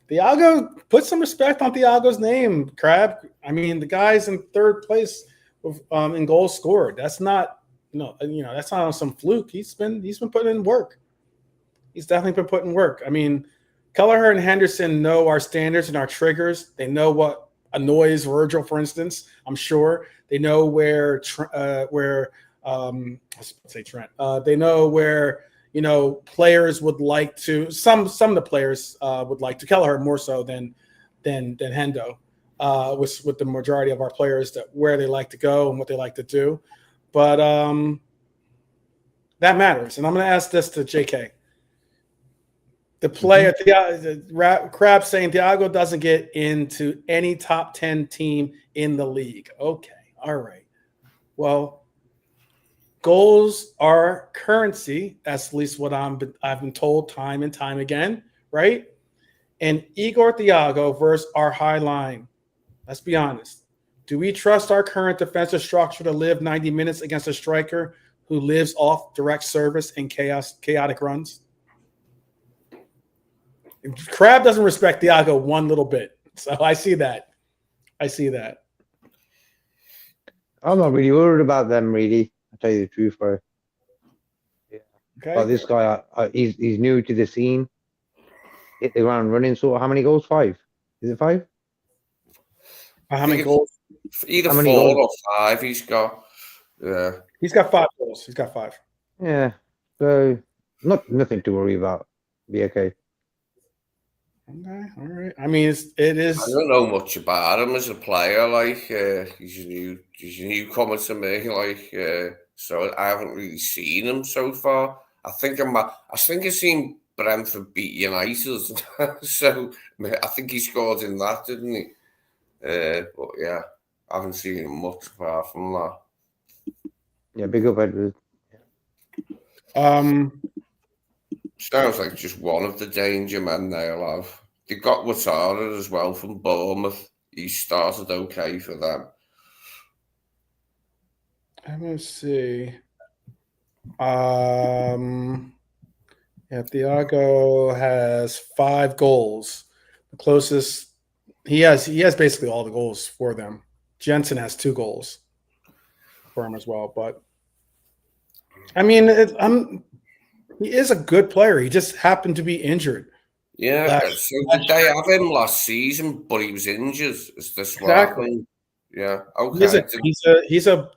Thiago, put some respect on Thiago's name, Crab. I mean, the guy's in third place with, in goals scored. That's not that's not on some fluke. He's been putting in work. He's definitely been putting work. I mean, Kelleher and Henderson know our standards and our triggers. They know what annoys Virgil, for instance. I'm sure they know where let's say Trent. They know where players would like to. Some of the players would like to. Kelleher more so than Hendo, with the majority of our players that where they like to go and what they like to do. But that matters. And I'm going to ask this to JK. The player, Crab saying Thiago doesn't get into any top 10 team in the league. Okay, all right. Well, goals are currency. That's at least what I've been told time and time again, right? And Igor Thiago versus our high line. Let's be honest. Do we trust our current defensive structure to live 90 minutes against a striker who lives off direct service and chaotic runs? Crab doesn't respect Thiago one little bit. So I see that. I'm not really worried about them, really. I'll tell you the truth, bro. Yeah. Okay. But this guy, he's new to the scene. Hit the ground running. So how many goals? 5? Is it 5? How many goals? Either 4 or 5 he's got. Yeah. He's got 5 goals. He's got 5. Yeah. So nothing to worry about. Be okay. Okay, all right. I mean, it is. I don't know much about him as a player. Like he's a newcomer to me. So I haven't really seen him so far. I think I've seen Brentford beat United, so I think he scored in that, didn't he? But yeah, I haven't seen him much apart from that. Yeah, big up Edward. Sounds like just one of the danger men they'll have. They've got Ouattara as well from Bournemouth. He started okay for them. I'm going to see. Yeah, Thiago has 5 goals. The closest he has basically all the goals for them. Jensen has 2 goals for him as well. But I mean, he is a good player. He just happened to be injured. Yeah, so did they have him last season, but he was injured? Is this what happened? Yeah, okay. He's a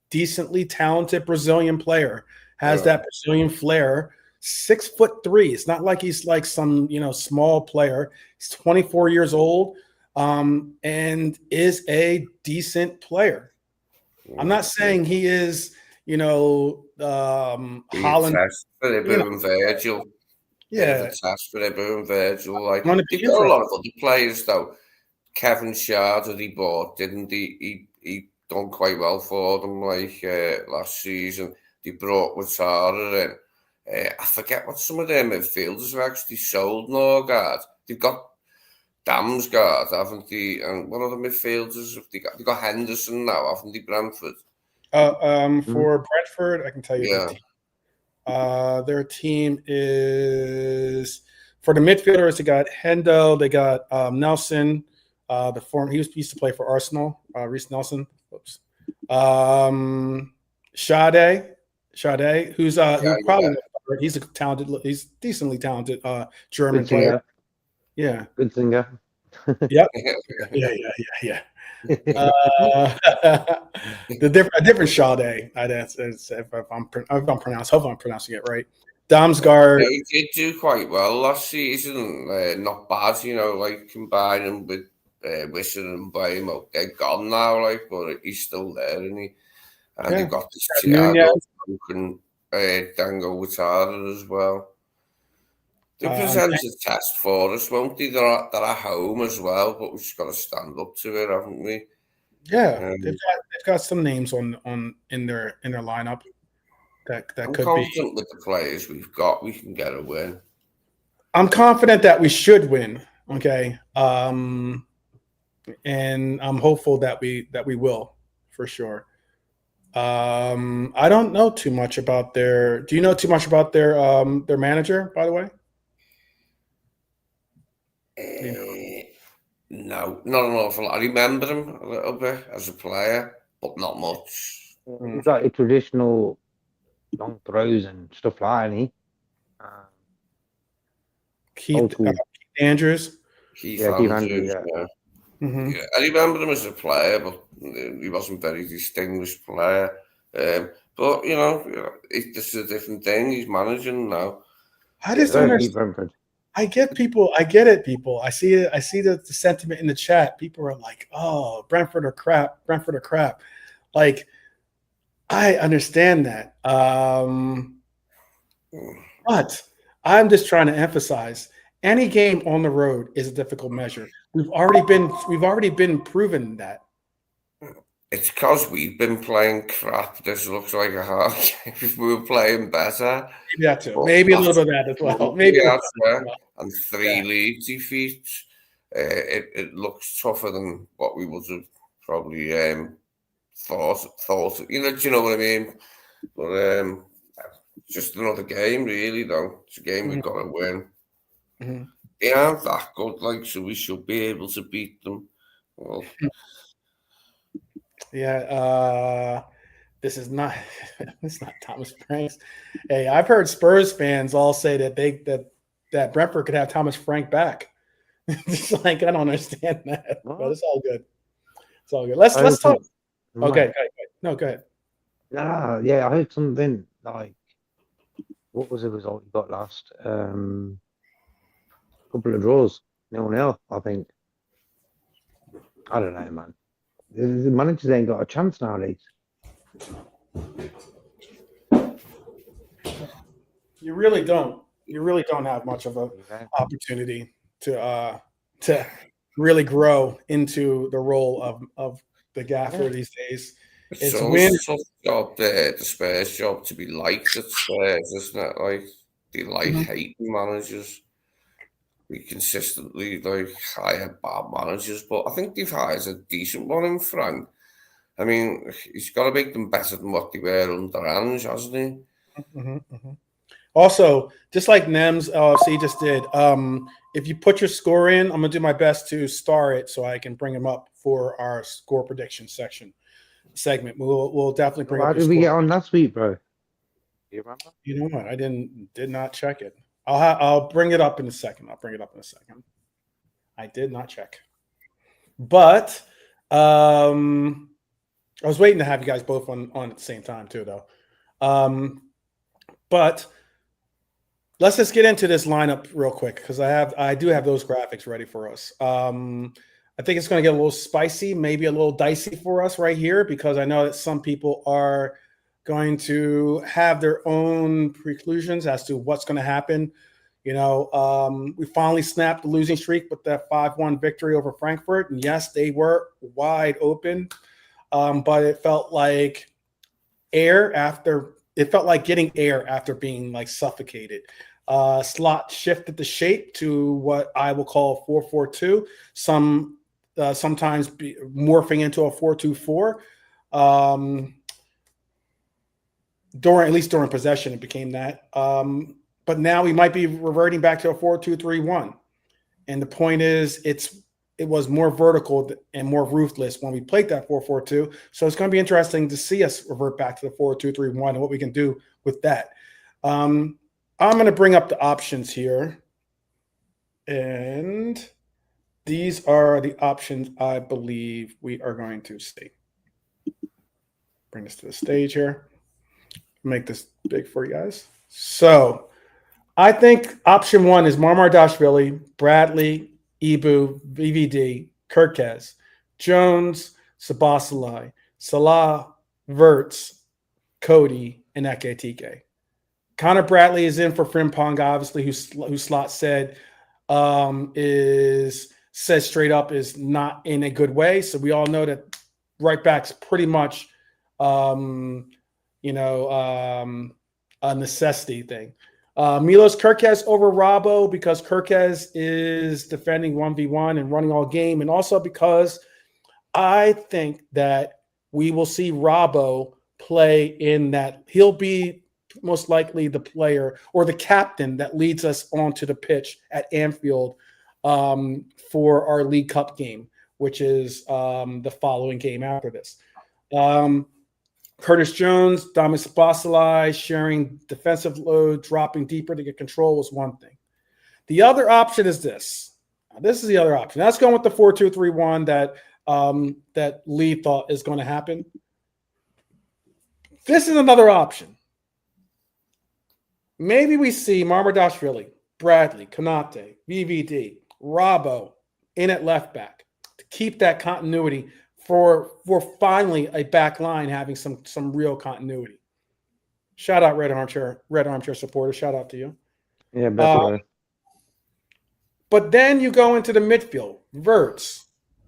decently talented Brazilian player. Has that Brazilian flair. 6'3". It's not like he's like some small player. He's 24 years old, and is a decent player. I'm not saying he is Holland. Test for Ibra and Virgil. Yeah, test for Ibra and Virgil. Like they've got a lot of other players though. Kevin Shard that he bought, didn't he? He done quite well for them. Last season, they brought Ouattara in. I forget what some of their midfielders have actually sold. Norgard. They've got Damsgaard, haven't they? And what other midfielders have they got? They got Henderson now, haven't they? Brentford. For Brentford, I can tell you. Yeah. Their team is for the midfielders. They got Hendo. They got Nelson. He used to play for Arsenal. Reece Nelson. Oops. Sade, who's probably he's a talented. He's decently talented German player. Yeah, good singer. Yep. Yeah. A different Sade. If I'm pronouncing it right. Damsgaard. Yeah, he did do quite well last season. Not bad, combining with Whiston and Bremo. They're gone now, but he's still there, isn't he? And they've got this Thiago and Dango Ouattara as well. They present a test for us, won't they? They're at home as well, but we've just got to stand up to it, haven't we? Yeah, they've got some names in their lineup that I'm could confident with the players we've got. We can get a win. I'm confident that we should win. Okay. And I'm hopeful that we will for sure. I don't know too much about their. Do you know too much about their manager, by the way? No, not an awful lot. I remember him a little bit as a player, but not much. He's like a traditional long throws and stuff like that, ain't he? Keith Andrews. Keith Keith Andrews, Andrews, yeah. Mm-hmm. Yeah, I remember him as a player, but he wasn't a very distinguished player. But it's a different thing. He's managing now. I just don't understand. Brentford. I get people. I get it, people. I see it. I see the sentiment in the chat. People are like, "Oh, Brentford are crap. Brentford are crap." Like, I understand that. But I'm just trying to emphasize: any game on the road is a difficult measure. We've already been proven that. It's because we've been playing crap. This looks like a hard game. If we were playing better, maybe that too. Maybe a little bit of that as well. Maybe and 3 league defeats. It looks tougher than what we would have probably thought. Do you know what I mean? But just another game, really. Though it's a game we've got to win. Mm-hmm. They aren't that good, so we should be able to beat them. Well, yeah, this is not it's not Thomas Franks. Hey, I've heard Spurs fans all say that Brentford could have Thomas Frank back. It's like I don't understand that, but it's all good. It's all good. Let's talk. Okay, no, go ahead. Yeah, I heard something like, what was the result you got last? Couple of draws, 0-0, I think. I don't know, man. The managers ain't got a chance nowadays. You really don't. You really don't have much of an opportunity to really grow into the role of the gaffer these days. It's always a tough job, the Spurs job, to be liked at Spurs, isn't it? Like, they hating managers. We consistently hire bad managers, but I think they've hired a decent one in Frank. I mean, he's got to make them better than what they were under Ange, hasn't he? Mm-hmm, mm-hmm. Also, just like Nems LFC just did, if you put your score in, I'm gonna do my best to star it so I can bring him up for our score prediction segment. We'll definitely bring. How did we get on last week, bro? Do you remember? You know what? I did not check it. I'll bring it up in a second. I did not check, but I was waiting to have you guys both on at the same time too, though. But let's just get into this lineup real quick because I do have those graphics ready for us. I think it's going to get a little spicy, maybe a little dicey for us right here because I know that some people are going to have their own preclusions as to what's going to happen. We finally snapped the losing streak with that 5-1 victory over Frankfurt. And yes, they were wide open, but it felt like getting air after being suffocated. Slot shifted the shape to what I will call 4-4-2. Sometimes morphing into a 4-2-4. During possession, it became that. But now we might be reverting back to a 4-2-3-1. And the point is, it was more vertical and more ruthless when we played that 4-4-2. So it's going to be interesting to see us revert back to the 4-2-3-1 and what we can do with that. I'm going to bring up the options here. And these are the options I believe we are going to see. Bring this to the stage here. Make this big for you guys. So I think option 1 is Marmardashvili, Bradley, Ibu, VVD, Kirkez, Jones, Sabasalai, Salah, Verts, Cody, and Eketike. Connor Bradley is in for Frimpong, obviously, who Slot said says straight up is not in a good way. So we all know that right back's pretty much a necessity thing. Milos Kerkez over Robbo because Kerkez is defending 1v1 and running all game, and also because I think that we will see Robbo play in that. He'll be most likely the player or the captain that leads us onto the pitch at Anfield for our League Cup game, which is the following game after this. Curtis Jones, Damis Basalai sharing defensive load, dropping deeper to get control was one thing. The other option is this. This is the other option. That's going with the 4-2-3-1 that Lee thought is going to happen. This is another option. Maybe we see Marmardashvili, Bradley, Konate, VVD, Robbo in at left back to keep that continuity for finally a back line having some real continuity. Shout out Red Armchair supporter. Shout out to you. Yeah, better. But then you go into the midfield. Verts,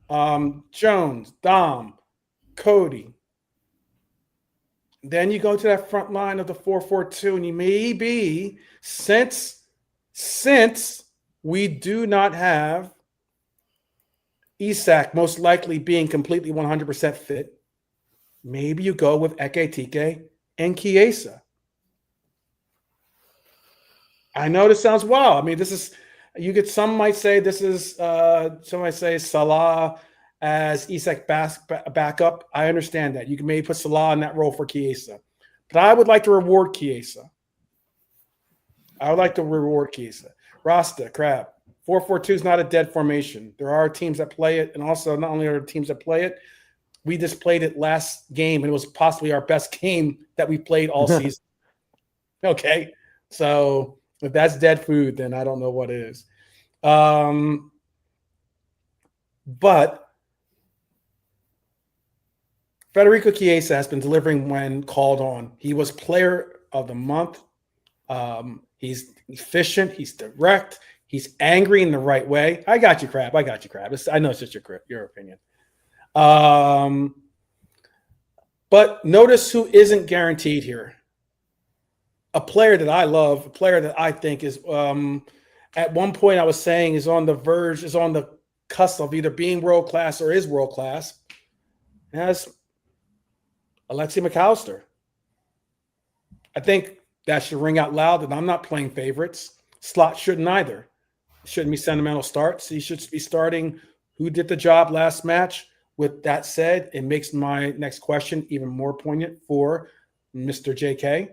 Jones, Dom, Cody. Then you go to that front line of the 4-4-2, and you maybe, since we do not have Isak most likely being completely 100% fit, maybe you go with Ekitike and Chiesa. I know this sounds wild. I mean, some might say this is, some might say Salah as Isak backup. I understand that. You can maybe put Salah in that role for Chiesa. But I would like to reward Chiesa. Rasta, Crab. 4-4-2 is not a dead formation. There are teams that play it, and also not only are there teams that play it, we just played it last game, and it was possibly our best game that we played all season. Okay, so if that's dead food, then I don't know what is. But Federico Chiesa has been delivering when called on. He was player of the month. He's efficient. He's direct. He's angry in the right way. I got you, Crab. I know it's just your opinion. But notice who isn't guaranteed here. A player that I love, a player that I think is, at one point I was saying is on the verge, is on the cusp of either being world-class or is world-class, as Alexi McAllister. I think that should ring out loud that I'm not playing favorites. Slot shouldn't either. Shouldn't be sentimental starts. He should be starting who did the job last match. With that said, it makes my next question even more poignant for Mr. JK.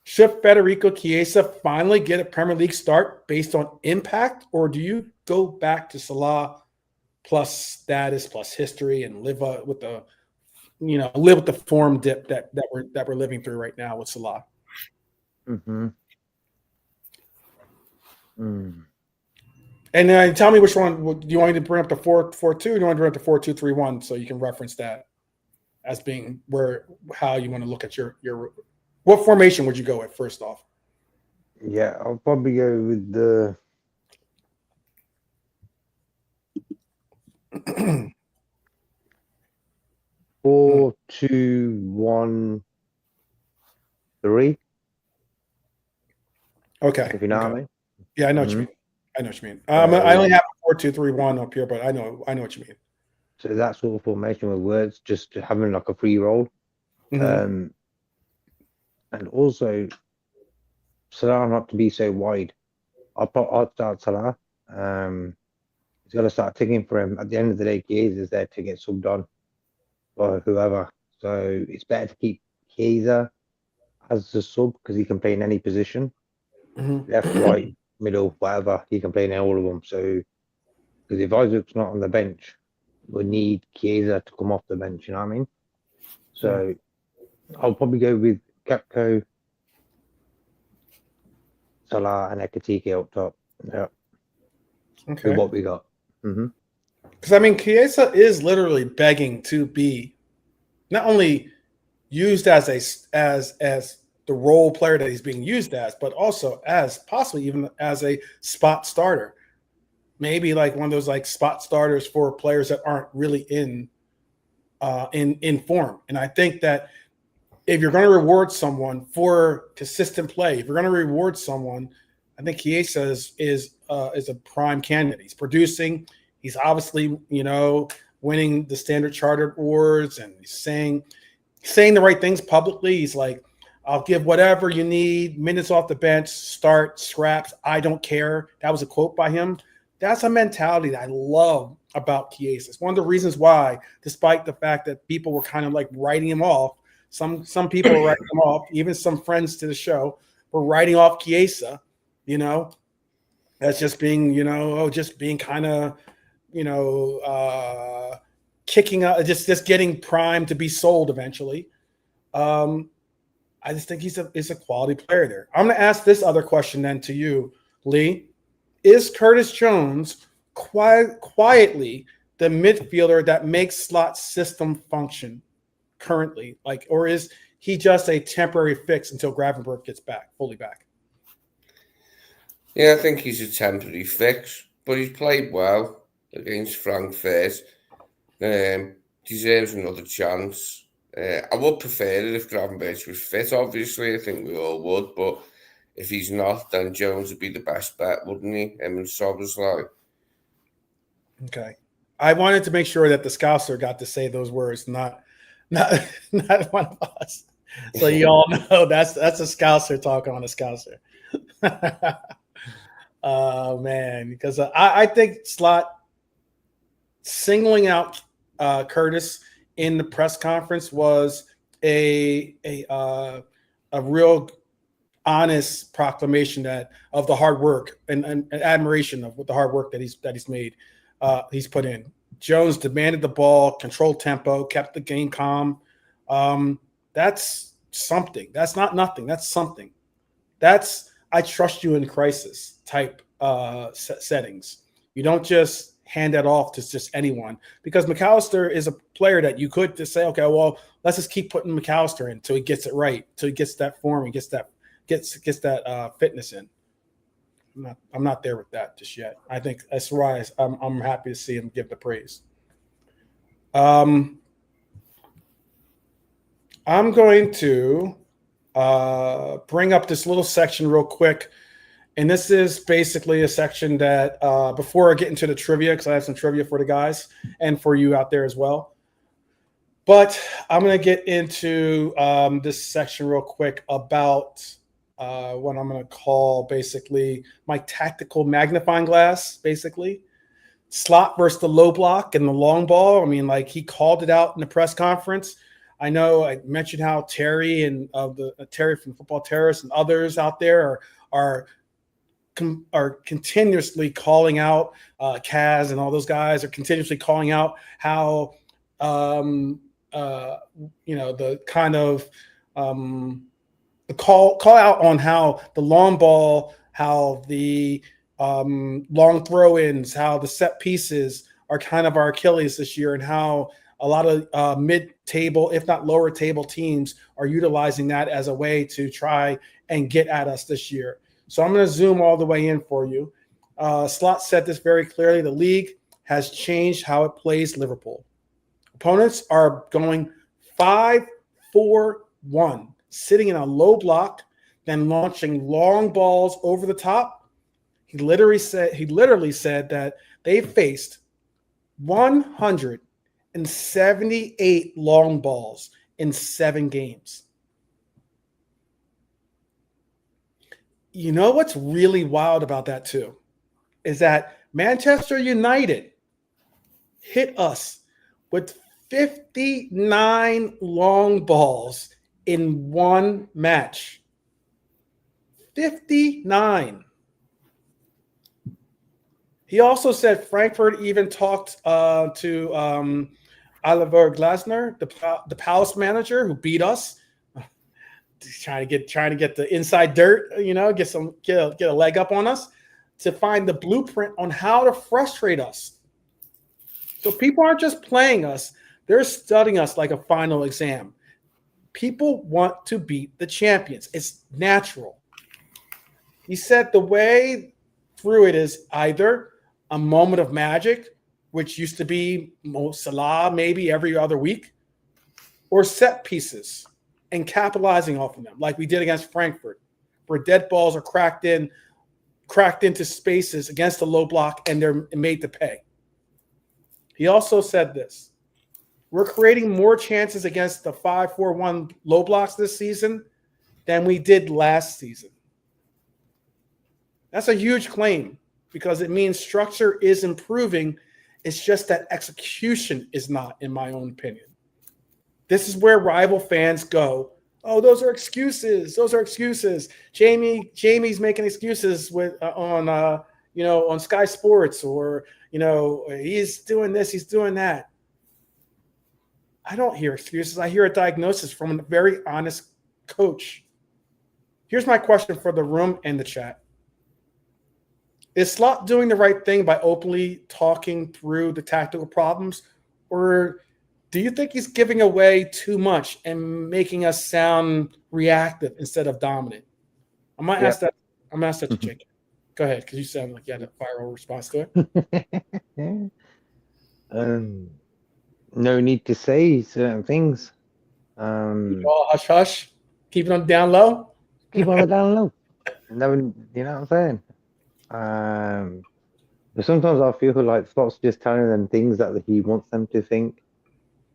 Should Federico Chiesa finally get a Premier League start based on impact, or do you go back to Salah plus status plus history and live with the form dip that we're living through right now with Salah? Mm-hmm. Mm. And tell me which one. Do you want me to bring up the 4-4-2, or do you want to bring up the 4-2-3-1 so you can reference that as being how you want to look at your what formation would you go with first off? Yeah, I'll probably go with the 4-2-1-3. Okay. If you know what I mean. Yeah, I know what you mean. I only have a 4-2-3-1 up here, but I know what you mean. So that sort of formation with words, just having like a free roll. Mm-hmm. And also Salah not to be so wide. I'll start Salah. He's got to start ticking for him. At the end of the day, Chiesa is there to get subbed on or whoever. So it's better to keep Chiesa as the sub because he can play in any position. Mm-hmm. Left, right, middle, whatever. He can play in all of them. So because if Isaac's not on the bench, we need Chiesa to come off the bench. You know what I mean? So I'll probably go with Gakpo, Salah, and Ekitike up top. Yeah. Okay. With what we got. Because I mean, Chiesa is literally begging to be not only used as the role player that he's being used as, but also as possibly even as a spot starter. Maybe like one of those like spot starters for players that aren't really in form. And I think that if you're going to reward someone for consistent play, if you're going to reward someone, I think Chiesa is a prime candidate. He's producing. He's obviously, winning the Standard Chartered awards, and he's saying the right things publicly. He's like, I'll give whatever you need, minutes off the bench, start, scraps, I don't care. That was a quote by him. That's a mentality that I love about Chiesa. It's one of the reasons why, despite the fact that people were kind of like writing him off, some people were writing him off, even some friends to the show were writing off Chiesa, that's just being, just being kind of, kicking out, just getting primed to be sold eventually. I just think he's a quality player there. I'm going to ask this other question then to you, Lee. Is Curtis Jones quietly the midfielder that makes Slot's system function currently? Or is he just a temporary fix until Gravenberch gets fully back? Yeah, I think he's a temporary fix, but he's played well against Frankfurt. Deserves another chance. I would prefer it if Gravenberch was fit, obviously. I think we all would, but if he's not, then Jones would be the best bet, wouldn't he? Him and Szoboszlai. Okay. I wanted to make sure that the Scouser got to say those words, not one of us. So you all know that's a Scouser talking on a Scouser. Oh, man, because I think Slot singling out Curtis in the press conference was a real honest proclamation of the hard work and admiration of the hard work that he's made. He's put in. Jones demanded the ball, controlled tempo, kept the game calm. That's something. That's not nothing. That's something. That's I trust you in crisis type settings. You don't just hand that off to just anyone, because McAllister is a player that you could just say, okay, well, let's just keep putting McAllister in until he gets it right, until he gets that form and gets that fitness in. I'm not there with that just yet. I think that's why I'm happy to see him give the praise. I'm going to bring up this little section real quick. And this is basically a section that before I get into the trivia, because I have some trivia for the guys and for you out there as well. But I'm going to get into this section real quick about what I'm going to call basically my tactical magnifying glass, basically. Slot versus the low block and the long ball. I mean, he called it out in the press conference. I know I mentioned how Terry and Terry from Football Terrorists and others out there are continuously calling out Kaz, and all those guys are continuously calling out how the kind of the call out on how the long ball, how the long throw-ins, how the set pieces are kind of our Achilles this year, and how a lot of mid-table, if not lower table teams are utilizing that as a way to try and get at us this year. So I'm going to zoom all the way in for you. Slot said this very clearly. The league has changed how it plays Liverpool. Opponents are going 5-4-1, sitting in a low block, then launching long balls over the top. He literally said that they faced 178 long balls in 7 games. You know what's really wild about that too is that Manchester United hit us with 59 long balls in 1 match. 59. He also said Frankfurt even talked to Oliver Glasner, the Palace manager who beat us. Trying to get the inside dirt, get a leg up on us, to find the blueprint on how to frustrate us. So people aren't just playing us, they're studying us like a final exam. People want to beat the champions. It's natural. He said the way through it is either a moment of magic, which used to be Salah maybe every other week, or set pieces. and capitalizing off of them, like we did against Frankfurt, where dead balls are cracked into spaces against the low block, and they're made to pay. He also said this: we're creating more chances against the 5-4-1 low blocks this season than we did last season. That's a huge claim because it means structure is improving. It's just that execution is not, in my own opinion. This is where rival fans go, oh, those are excuses. Those are excuses. Jamie's making excuses on Sky Sports, or he's doing this, he's doing that. I don't hear excuses. I hear a diagnosis from a very honest coach. Here's my question for the room and the chat. Is Slot doing the right thing by openly talking through the tactical problems, or do you think he's giving away too much and making us sound reactive instead of dominant? I'm gonna ask that. I'm gonna ask that to Jake. Go ahead, because you sound like you had a viral response to it. No need to say certain things. All hush hush. Keeping them down low. Keep on it down low. Never, you know what I'm saying? But sometimes I feel like Slot's just telling them things that he wants them to think,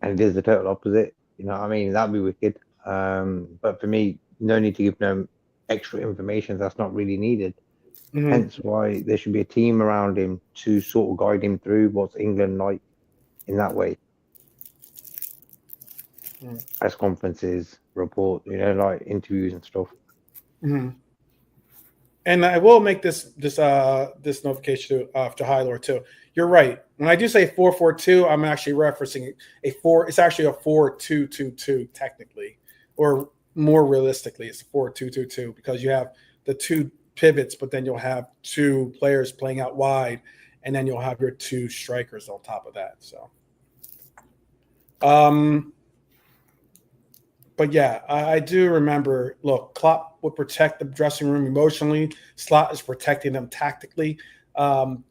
and it is the total opposite. You know what I mean? That'd be wicked. But for me, no need to give them extra information that's not really needed. Mm-hmm. Hence why there should be a team around him to sort of guide him through what's England like in that way. Press conferences, report, like interviews and stuff. Mm-hmm. And I will make this notification to High Lord too. You're right. When I do say 4-4-2, I'm actually referencing a 4. It's actually a 4-2-2-2 technically, or more realistically, it's a 4-2-2-2 because you have the two pivots, but then you'll have two players playing out wide, and then you'll have your two strikers on top of that. So, but yeah, I do remember. Look, Klopp would protect the dressing room emotionally. Slot is protecting them tactically.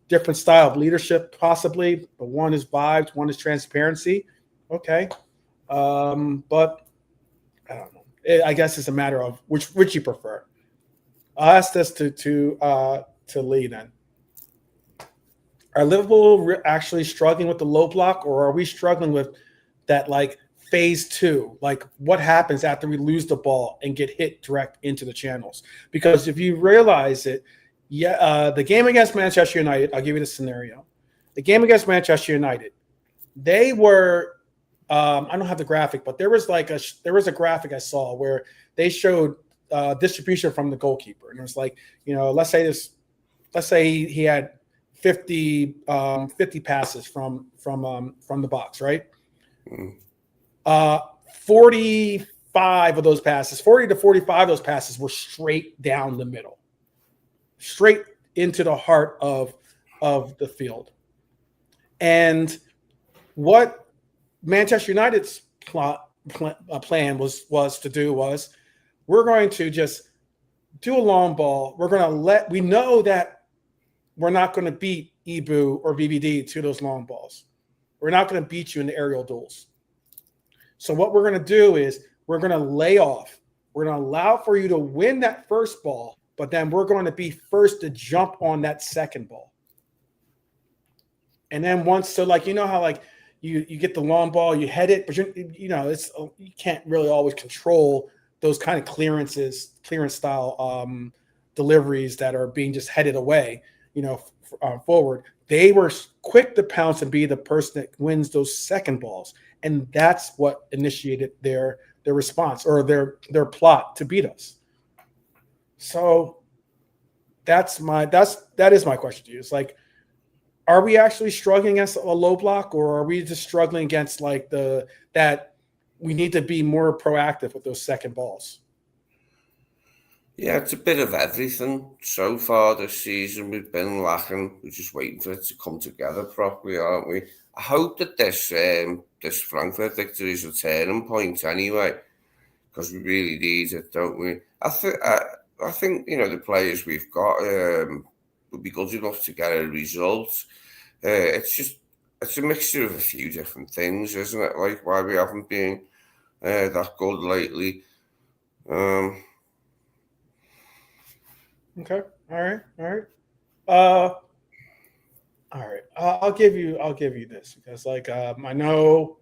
Different style of leadership, possibly, but one is vibes, one is transparency. Okay, but I don't know. I guess it's a matter of which you prefer. I'll ask this to Lee then. Are Liverpool actually struggling with the low block, or are we struggling with that phase 2? Like, what happens after we lose the ball and get hit direct into the channels? Because if you realize it, the game against Manchester United, I'll give you the scenario. The game against Manchester United, they were, I don't have the graphic, but there was a graphic I saw where they showed distribution from the goalkeeper, and it was let's say he had 50 passes from the box, right? 45 of those passes, 40 to 45 of those passes were straight down the middle, straight into the heart of the field. And what Manchester United's plan was to do was, we're going to just do a long ball. We know that we're not going to beat Ibu or VVD to those long balls. We're not going to beat you in the aerial duels. So what we're going to do is we're going to lay off. We're going to allow for you to win that first ball, but then we're going to be first to jump on that second ball. And then how you get the long ball, you head it, but you can't really always control those kind of clearance style deliveries that are being just headed away, forward. They were quick to pounce and be the person that wins those second balls. And that's what initiated their response, or their plot to beat us. So that is my question to you. It's are we actually struggling against a low block, or are we just struggling against that we need to be more proactive with those second balls? Yeah, it's a bit of everything. So far this season, we've been lacking. We're just waiting for it to come together properly, aren't we? I hope that this Frankfurt victory is a turning point anyway, because we really need it, don't we? I think the players we've got would be good enough to get a result. It's a mixture of a few different things, isn't it? Like why we haven't been that good lately. Okay. All right. All right. I'll give you this because, like, I know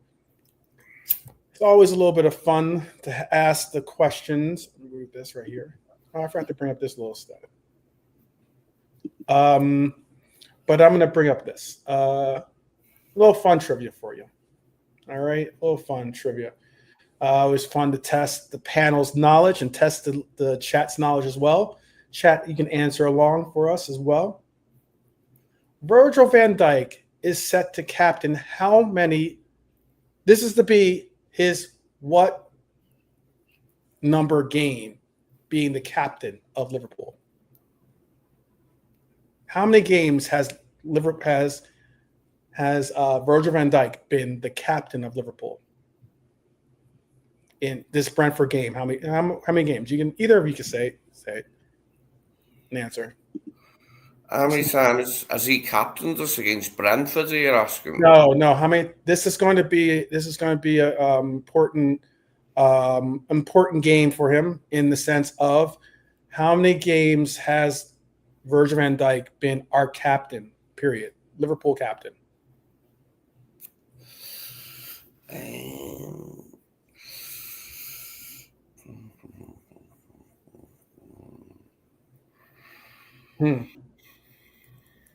it's always a little bit of fun to ask the questions. Let me move this right here. Oh, I forgot to bring up this little stuff. But I'm going to bring up this. A little fun trivia for you. All right. A little fun trivia. It was fun to test the panel's knowledge and test the chat's knowledge as well. Chat, you can answer along for us as well. Virgil van Dijk is set to captain how many? This is to be his what number game being the captain of Liverpool? How many games has Virgil van Dijk been the captain of Liverpool in this Brentford game? How many games? You can either of you can say an answer. How many times has he captained us against Brentford? Are you asking? No. How many? This is going to be a important game for him in the sense of how many games has Virgil van Dijk been our captain? Period. Liverpool captain.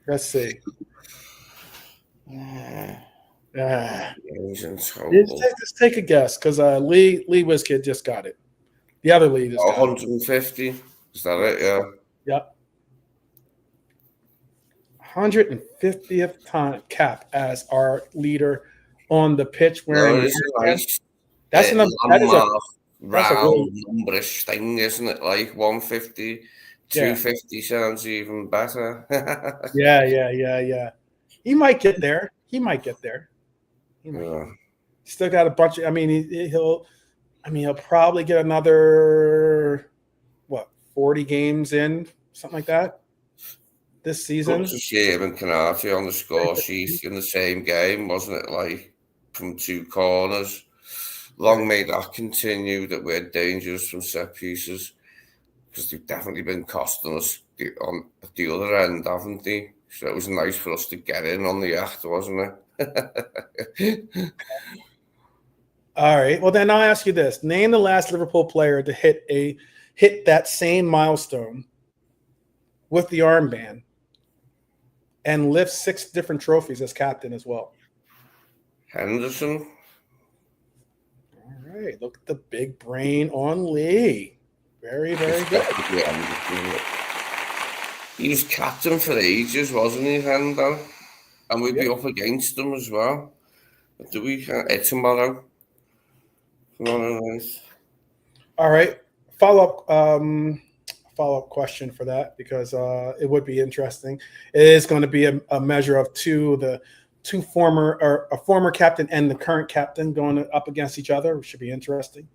Let's see. Just take a guess because Lee Wizkid just got it. The other Lee just got 150. Is that it? Yeah. Yep. 150th time cap as our leader on the pitch wearing. That's a round numberish thing, isn't it? Like 150, 250 sounds even better. Yeah. He might get there. Still got a bunch of. He'll probably get another 40 games in, something like that, this season. Good to see him and Canati on the score sheet in the same game, wasn't it? Like from two corners. Long may that continue, that we're dangerous from set pieces, because they've definitely been costing us on the other end, haven't they? So it was nice for us to get in on the act, wasn't it? All right. Well, then I'll ask you this: name the last Liverpool player to hit that same milestone with the armband and lift 6 different trophies as captain as well. Henderson. All right. Look at the big brain on Lee. Very, very good. He was captain for ages, wasn't he, Hendo? And we'd be up against them as well. Do we? Tomorrow. All right. Follow-up question for that, because it would be interesting. It is going to be a measure of a former captain and the current captain going up against each other, which should be interesting.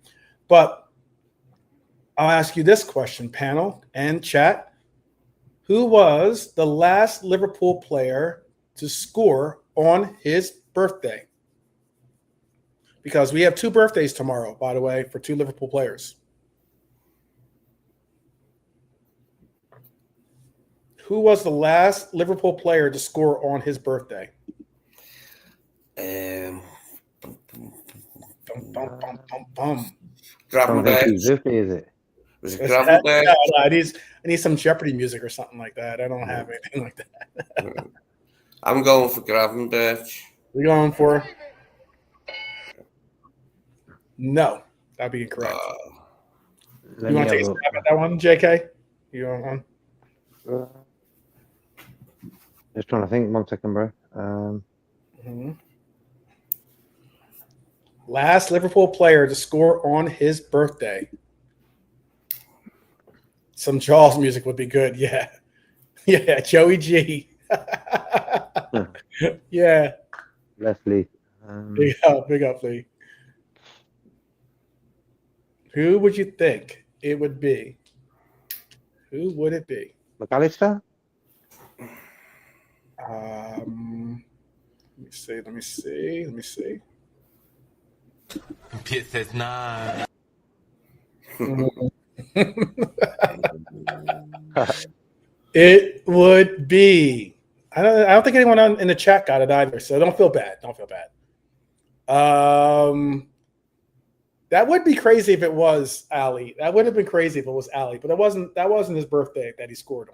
But I'll ask you this question, panel and chat. Who was the last Liverpool player to score on his birthday? Because we have 2 birthdays tomorrow, by the way, for 2 Liverpool players. Who was the last Liverpool player to score on his birthday? Gravenberch. Is it? Was it Gravenberch? I need some Jeopardy music or something like that. I don't have anything like that. I'm going for Gravenberch. We're going for? No, that'd be incorrect. You want to take a stab at that one, JK? You want one? Just trying to think. 1 second, bro. Last Liverpool player to score on his birthday. Some Jaws music would be good. Yeah. Joey G. Yeah. Leslie. Big up, Lee. Who would you think it would be? Who would it be? McAllister? Let me see. Pit says nah. It would be. I don't think anyone in the chat got it either, so don't feel bad. Don't feel bad. That would be crazy if it was Ali. That would have been crazy if it was Ali, but it wasn't. That wasn't his birthday that he scored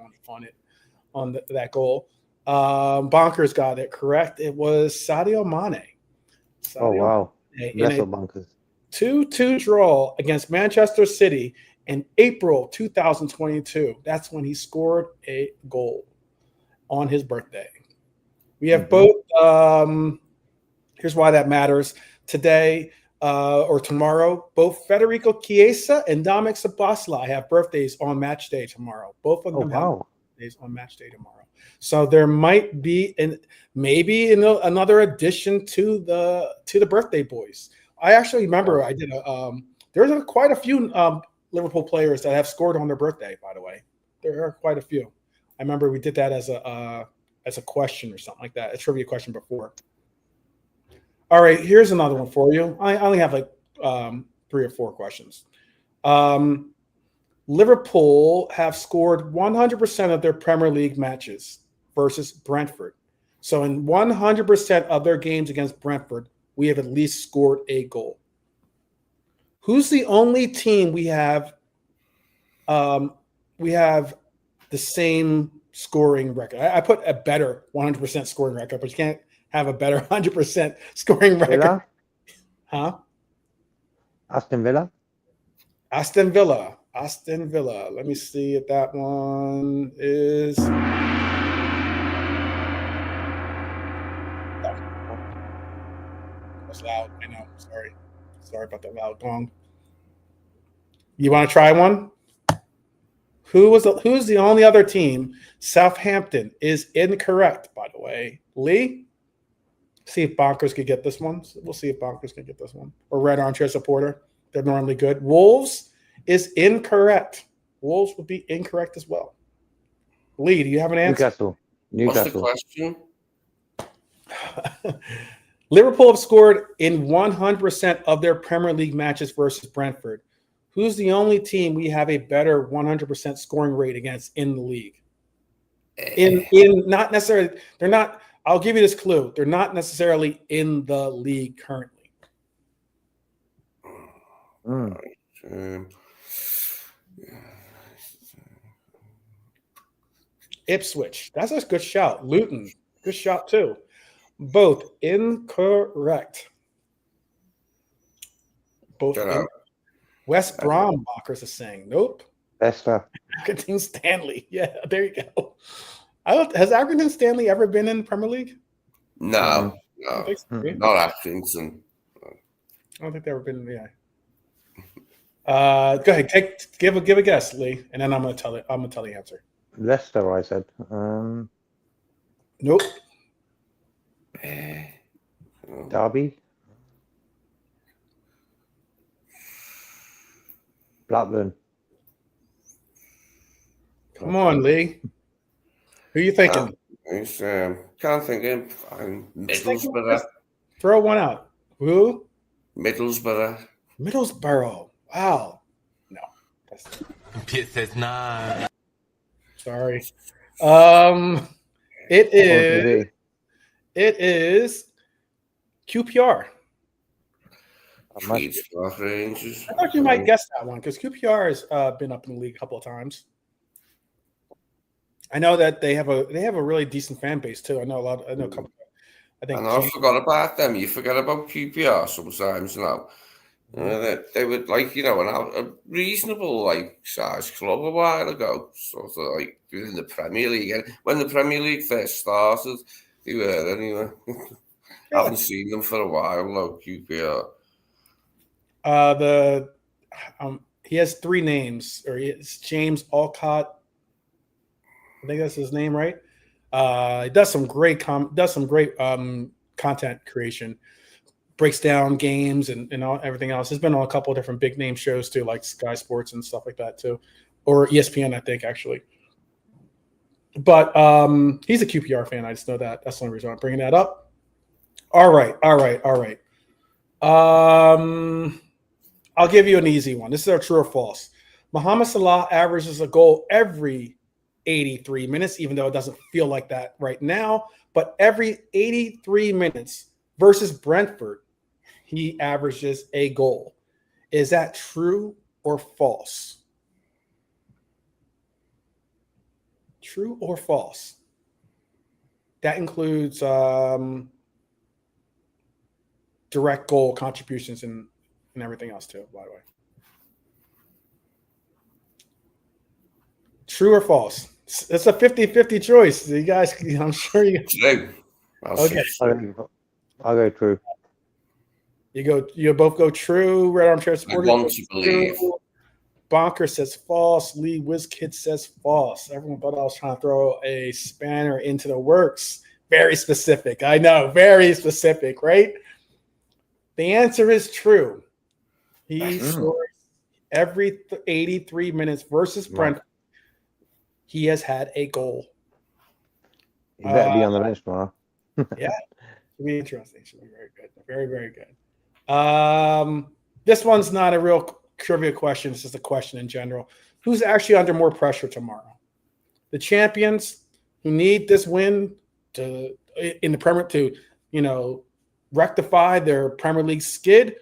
on that goal. Bonkers got it correct. It was Sadio Mane. Oh wow! In a bonkers. 2-2 draw against Manchester City in April 2022. That's when he scored a goal on his birthday. We have both. Here's why that matters. Today or tomorrow, both Federico Chiesa and Dominic Szoboszlai have birthdays on match day tomorrow. Both of them have birthdays on match day tomorrow. So there might be maybe another addition to the birthday boys. I actually remember I did there's quite a few Liverpool players that have scored on their birthday. By the way, there are quite a few. I remember we did that as a question or something like that, a trivia question before. All right, here's another one for you. I only have like 3 or 4 questions. Liverpool have scored 100% of their Premier League matches versus Brentford. So in 100% of their games against Brentford, we have at least scored a goal. Who's the only team we have the same scoring record? I put a better 100% scoring record, but you can't have a better 100% scoring record. Villa? Huh? Aston Villa? Aston Villa. Let me see if that one is. That's loud. I know. Sorry about that loud gong. You want to try one? Who's the only other team? Southampton is incorrect, by the way. Lee? See if Bonkers could get this one. We'll see if Bonkers can get this one. Or Red Armchair Supporter. They're normally good. Wolves is incorrect. Wolves would be incorrect as well. Lee, do you have an answer? Newcastle. What's the question? Liverpool have scored in 100% of their Premier League matches versus Brentford. Who's the only team we have a better 100% scoring rate against in the league? In not necessarily, they're not. I'll give you this clue. They're not necessarily in the league currently. Ipswich. That's a good shout. Luton. Good shout too. Both incorrect. Both. West Brom mockers are saying nope. Leicester. Accrington Stanley. Yeah, there you go. Has Accrington Stanley ever been in the Premier League? No. Not Accrington. I don't think they've ever been. Yeah. Go ahead. Give a guess, Lee, and then I'm gonna tell the answer. Leicester, I said. Nope. Derby. Blackburn. Come on, Lee. Who are you thinking? Can't think of Middlesbrough. Throw one out. Who? Middlesbrough. Wow. No. Pit says nah. Sorry. It is QPR. I thought you might guess that one because QPR has been up in the league a couple of times. I know that they have a really decent fan base too. I know a couple. I forgot about them. You forget about QPR sometimes now. They were like a reasonable like size club a while ago, sort of like in the Premier League. And when the Premier League first started, they were anyway. I haven't seen them for a while though. QPR. He has 3 names, or it's James Alcott. I think that's his name, right? He does some great content creation, breaks down games and everything else. He's been on a couple of different big name shows too, like Sky Sports and stuff like that too, or ESPN, I think actually. But he's a QPR fan. I just know that. That's the only reason I'm bringing that up. All right. I'll give you an easy one. This is a true or false. Mohamed Salah averages a goal every 83 minutes, even though it doesn't feel like that right now. But every 83 minutes versus Brentford, he averages a goal. Is that true or false? True or false? That includes direct goal contributions and everything else too, by the way. True or false? It's a 50-50 choice. You guys, I'm sure you. True. Okay. I'll go true. You both go true. Red Armchair Supporter. I want to believe. Bonker says false. Lee WizKid says false. Everyone thought I was trying to throw a spanner into the works. Very specific. I know. Very specific, right? The answer is true. He scores every 83 minutes versus Brentford. He has had a goal. You better be on the bench tomorrow. Yeah. Should be interesting. Should be very good. Very, very good. This one's not a real trivia question. It's just a question in general. Who's actually under more pressure tomorrow? The champions who need this win in the Premier to, rectify their Premier League skid,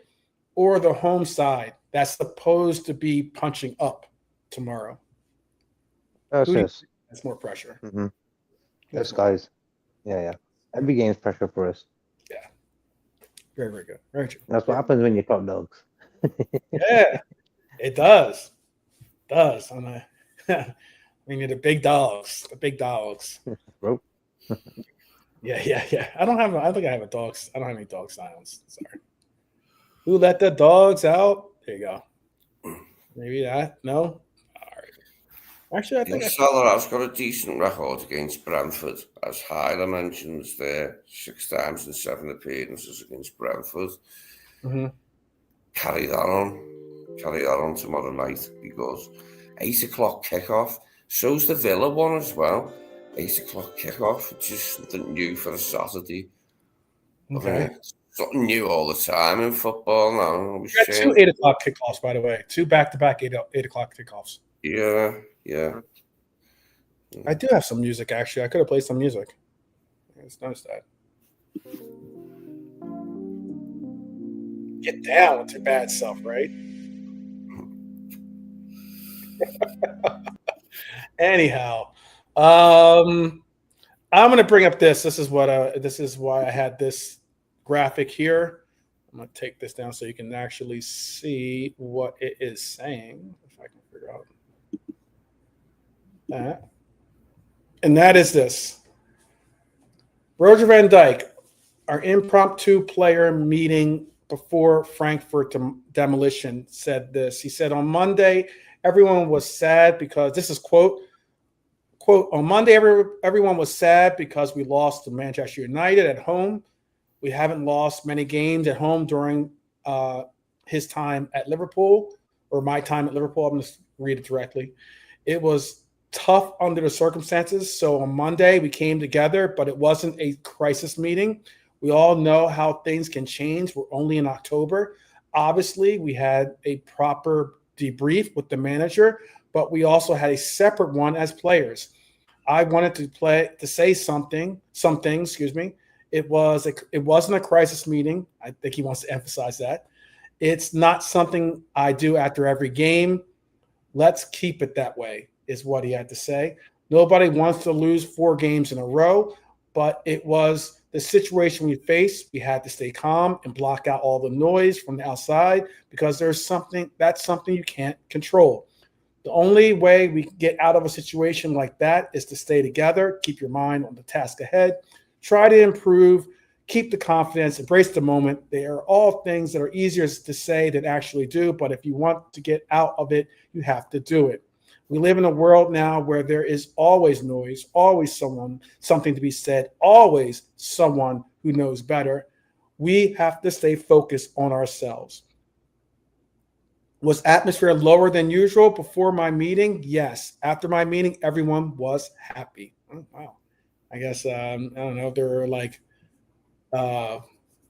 or the home side that's supposed to be punching up tomorrow? That's more pressure. Mm-hmm. Yes, guys. Yeah. Every game's pressure for us. Yeah. Very, very good. Very true. That's what happens when you're top dogs. Yeah, it does. It does. We need the big dogs. The big dogs. Bro. Yeah. I don't think I have a dog. I don't have any dog silence. Sorry. Who let the dogs out? There you go. Maybe that. No. All right. Actually, I think Salah has got a decent record against Brentford, as Hyla mentions there. 6 times in 7 appearances against Brentford. Mm-hmm. Carry that on tomorrow night, because 8 o'clock kickoff. So's the Villa one as well. 8 o'clock kickoff, which is something new for a Saturday. Okay. Something new all the time in football now. We got 2 8 o'clock kickoffs, by the way. 2 back-to-back 8 o'clock kickoffs. Yeah. I do have some music, actually. I could have played some music. I just noticed that. Get down with your bad self, right? Anyhow, I'm going to bring up this. This is why I had this graphic here. I'm going to take this down so you can actually see what it is saying. If I can figure out that. And that is this. Roger Van Dijk, our impromptu player meeting before Frankfurt demolition, said this. He said, on Monday, everyone was sad because, this is quote, on Monday, everyone was sad because we lost to Manchester United at home. We haven't lost many games at home during his time at Liverpool, or my time at Liverpool. I'm going to read it directly. It was tough under the circumstances. So on Monday, we came together, but it wasn't a crisis meeting. We all know how things can change. We're only in October. Obviously, we had a proper debrief with the manager, but we also had a separate one as players. I wanted to say something. It wasn't a crisis meeting. I think he wants to emphasize that. It's not something I do after every game. Let's keep it that way, is what he had to say. Nobody wants to lose 4 games in a row, but it was the situation we faced. We had to stay calm and block out all the noise from the outside, because that's something you can't control. The only way we can get out of a situation like that is to stay together, keep your mind on the task ahead, try to improve, keep the confidence, embrace the moment. They are all things that are easier to say than actually do, but if you want to get out of it, you have to do it. We live in a world now where there is always noise, always something to be said, always someone who knows better. We have to stay focused on ourselves. Was atmosphere lower than usual before my meeting? Yes. After my meeting, everyone was happy. Oh, wow. I guess, I don't know if there were like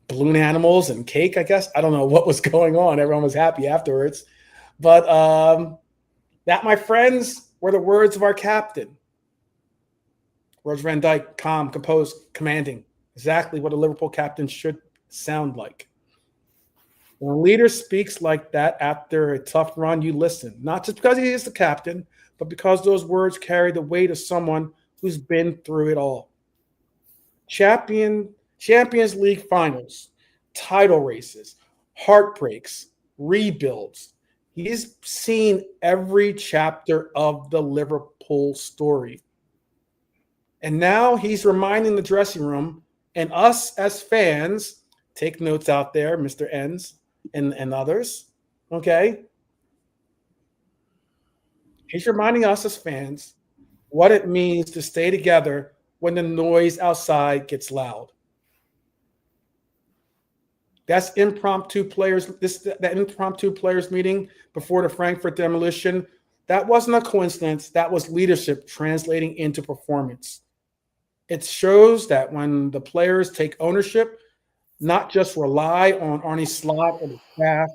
balloon animals and cake, I guess. I don't know what was going on. Everyone was happy afterwards. But that, my friends, were the words of our captain. Virgil van Dijk, calm, composed, commanding. Exactly what a Liverpool captain should sound like. When a leader speaks like that after a tough run, you listen. Not just because he is the captain, but because those words carry the weight of someone who's been through it all. Champions League finals, title races, heartbreaks, rebuilds. He's seen every chapter of the Liverpool story. And now he's reminding the dressing room and us as fans, take notes out there, Mr. Enns and others, okay? He's reminding us as fans what it means to stay together when the noise outside gets loud. That's impromptu players. That impromptu players meeting before the Frankfurt demolition, that wasn't a coincidence. That was leadership translating into performance. It shows that when the players take ownership, not just rely on Arne Slot or the staff,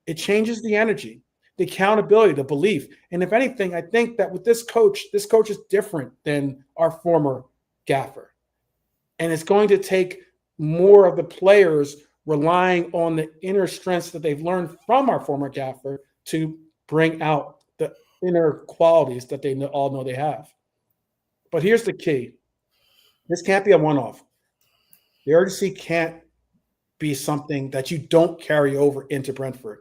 it changes the energy, the accountability, the belief. And if anything, I think that with this coach is different than our former gaffer. And it's going to take more of the players relying on the inner strengths that they've learned from our former gaffer to bring out the inner qualities that they all know they have. But here's the key. This can't be a one-off. The urgency can't be something that you don't carry over into Brentford.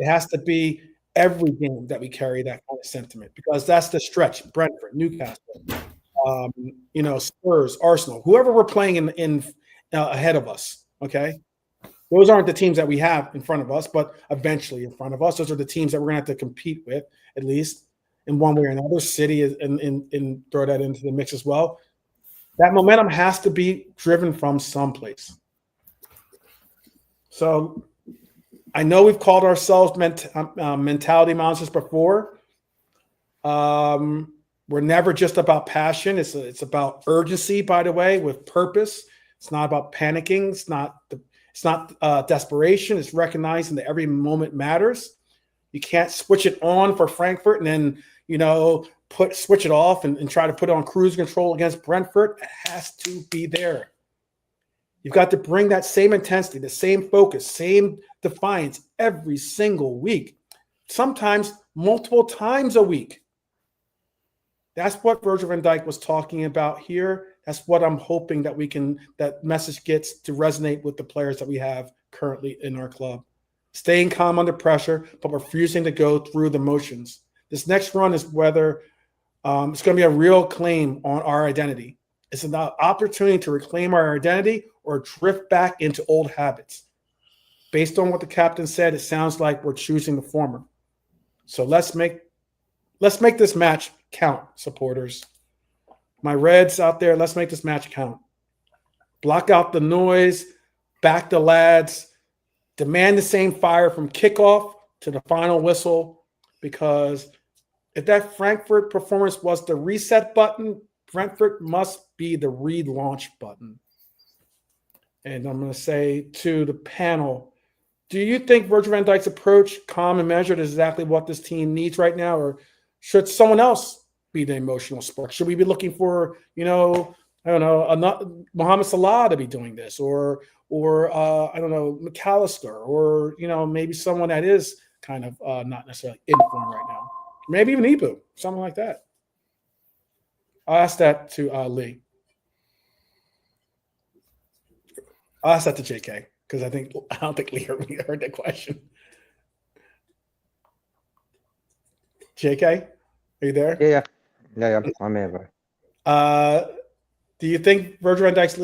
It has to be every game that we carry that kind of sentiment, because that's the stretch. Brentford, Newcastle, Spurs, Arsenal, whoever we're playing in ahead of us, okay? Those aren't the teams that we have in front of us, but eventually in front of us. Those are the teams that we're going to have to compete with, at least in one way or another. City and throw that into the mix as well. That momentum has to be driven from someplace. So I know we've called ourselves mentality monsters before. We're never just about passion. It's about urgency, by the way, with purpose. It's not about panicking. It's not desperation. It's recognizing that every moment matters. You can't switch it on for Frankfurt and then, switch it off and try to put it on cruise control against Brentford. It has to be there. You've got to bring that same intensity, the same focus, same defiance every single week, sometimes multiple times a week. That's what Virgil van Dijk was talking about here. That's what I'm hoping that message gets to resonate with the players that we have currently in our club. Staying calm under pressure, but refusing to go through the motions. This next run is whether it's going to be a real claim on our identity. It's an opportunity to reclaim our identity or drift back into old habits. Based on what the captain said, it sounds like we're choosing the former. So let's make this match count, supporters. My Reds out there, let's make this match count. Block out the noise, back the lads, demand the same fire from kickoff to the final whistle, because if that Frankfurt performance was the reset button, Brentford must be the relaunch button. And I'm going to say to the panel, do you think Virgil van Dijk's approach, calm and measured, is exactly what this team needs right now? Or should someone else be the emotional spark? Should we be looking for, Mohamed Salah to be doing this? Or McAllister? Or, maybe someone that is kind of not necessarily in form right now. Maybe even Ibu, something like that. I'll ask that to Lee. I'll ask that to JK because I don't think Lee heard that question. JK, are you there? Yeah. I'm here, bro. Do you think Virgil van Dijk's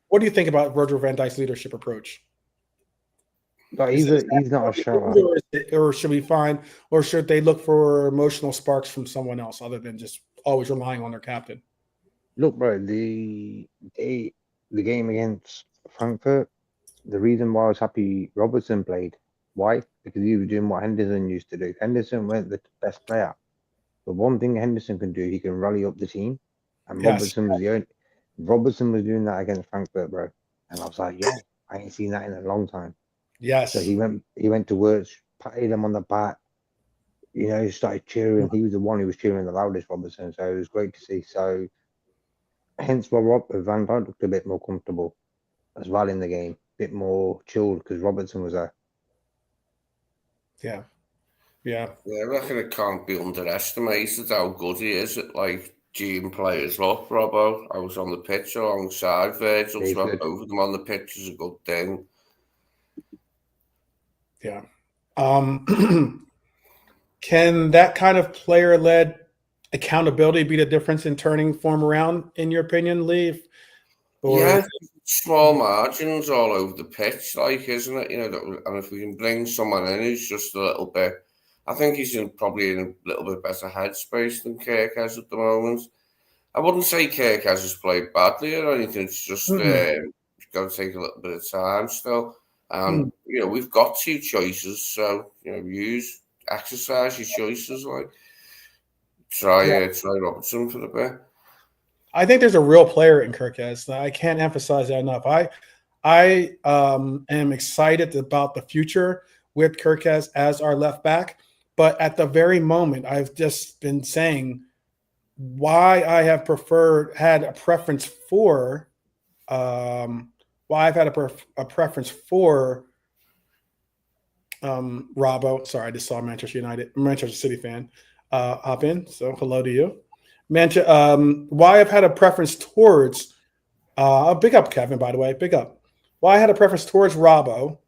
what do you think about Virgil van Dijk's leadership approach? But he's not a shower. Or should we or should they look for emotional sparks from someone else other than just always relying on their captain? Look, bro, the game against Frankfurt, the reason why I was happy Robertson played, why? Because he was doing what Henderson used to do. Henderson wasn't the best player. But one thing Henderson can do, he can rally up the team. And yes. Robertson was doing that against Frankfurt, bro. And I was like, yo, I ain't seen that in a long time. Yes. So he went to work, patted him on the back, you know, he started cheering. He was the one who was cheering the loudest, Robertson. So it was great to see. So hence why Van Dijk looked a bit more comfortable as well in the game, a bit more chilled because Robertson was there. Yeah. Yeah, I reckon it can't be underestimated how good he is at like Gene players. Look, Robbo, I was on the pitch alongside Virgil, He's so good. both of them on the pitch is a good thing. Yeah. Can that kind of player-led accountability be the difference in turning form around, in your opinion, Lee? Yeah, small margins all over the pitch, like, isn't it? You know, and if we can bring someone in who's just a little bit, I think he's probably in a little bit better headspace than Kirk has at the moment. I wouldn't say Kirk has played badly or anything. It's just it's got to take a little bit of time still. And you know, we've got two choices, so you know, exercise your choices. Like try Robertson for the bit. I think there's a real player in Kirkes. I can't emphasize that enough. I am excited about the future with Kirkes as our left back, but at the very moment, I've just been saying why I have had a preference for Robbo. Sorry, I just saw Manchester City fan hop in. So hello to you. Why I've had a preference towards big up Kevin, by the way, big up. Why I had a preference towards Robbo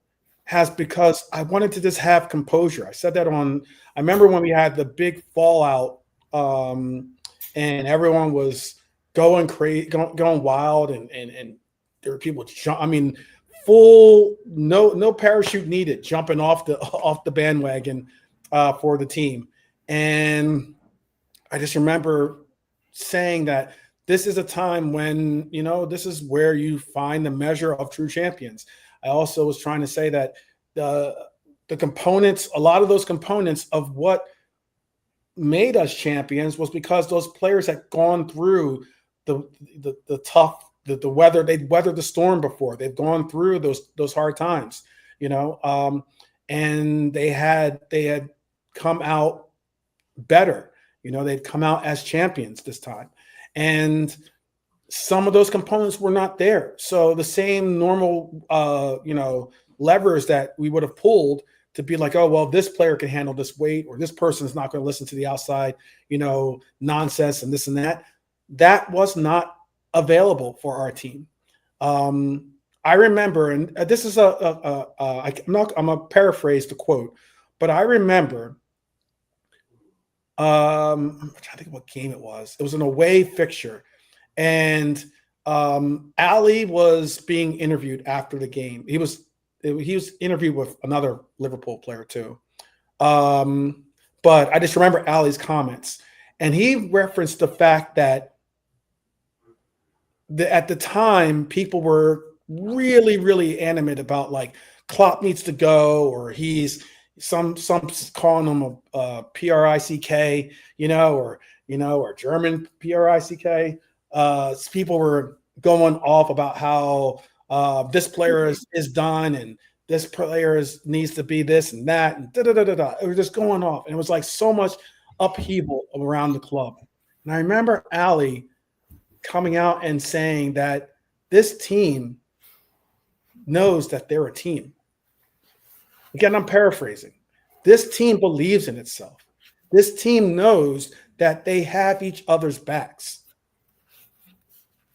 because I wanted to just have composure. I said that I remember when we had the big fallout and everyone was going crazy, going wild, and there were people full no parachute needed, jumping off the bandwagon for the team. And I just remember saying that this is a time when, you know, this is where you find the measure of true champions. I also was trying to say that the components, a lot of those components of what made us champions was because those players had gone through the tough, the weather. They'd weathered the storm before. They've gone through those hard times, you know, and they had come out better. You know, they'd come out as champions this time. And some of those components were not there. So the same normal, you know, levers that we would have pulled to be like, oh, well, this player can handle this weight, or this person's not going to listen to the outside, you know, nonsense and this and that. That was not available for our team. I remember, and this is I'm going to paraphrase the quote, but I remember, I'm trying to think of what game it was. It was an away fixture, and Ali was being interviewed after the game. He was interviewed with another Liverpool player too, but I just remember Ali's comments, and he referenced the fact that at the time people were really, really animate about like Klopp needs to go, or he's some calling him a PRICK, you know, or German PRICK. People were going off about how this player is done and this player needs to be this and that and da-da-da-da-da. It was just going off. And it was like so much upheaval around the club. And I remember Ali coming out and saying that this team knows that they're a team. Again, I'm paraphrasing. This team believes in itself. This team knows that they have each other's backs.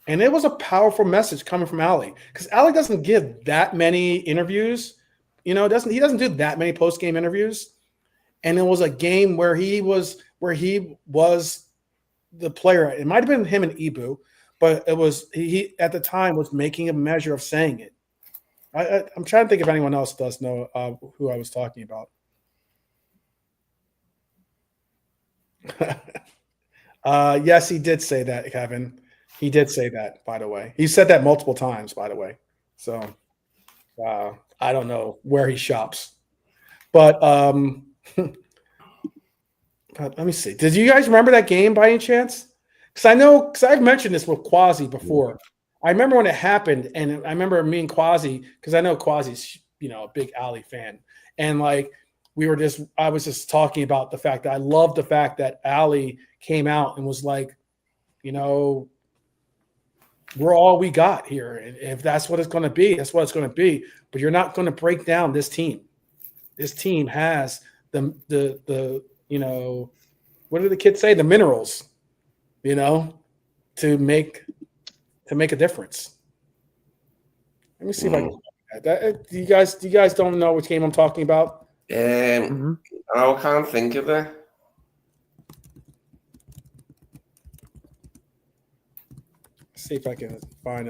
And it was a powerful message coming from Ali, because Ali doesn't give that many interviews. You know, he doesn't do that many post-game interviews. And it was a game where he was the player. It might have been him and Ibu, but it was he at the time was making a measure of saying it. I'm trying to think if anyone else does know who I was talking about. Yes, he did say that, Kevin. He did say that, by the way. He said that multiple times, by the way. So I don't know where he shops. But let me see. Did you guys remember that game by any chance? Because I've mentioned this with Quasi before. I remember when it happened, and I remember me and Quasi, because I know Quasi's, a big Ali fan, and like I was just talking about the fact that I love the fact that Ali came out and was like, we're all we got here, and if that's what it's going to be, that's what it's going to be. But you're not going to break down this team. This team has the what do the kids say? The minerals, to make a difference. Let me see if I can. Do you guys don't know which game I'm talking about? I can't think of it. Let's see if I can find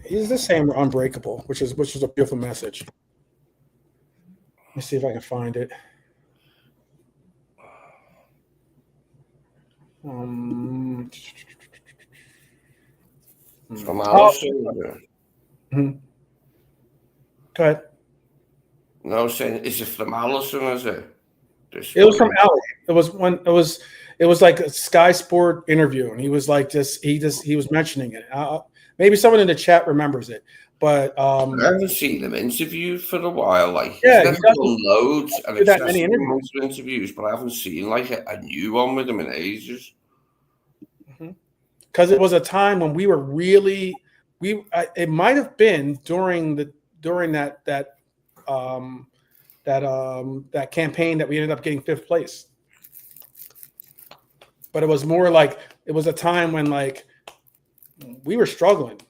he's the same Unbreakable, which is a beautiful message. Let me see if I can find it. From Allison. Go ahead. No, saying is it from Allison? Is it? It was from Ali. It was like a Sky Sport interview, and he was like he was mentioning it. Maybe someone in the chat remembers it, but I haven't seen him interviewed for a while. Like, yeah, he's done loads and that many interviews, but I haven't seen like a new one with him in ages. Because it was a time when we were really it might have been during that campaign that we ended up getting 5th place. But it was more like it was a time when like we were struggling.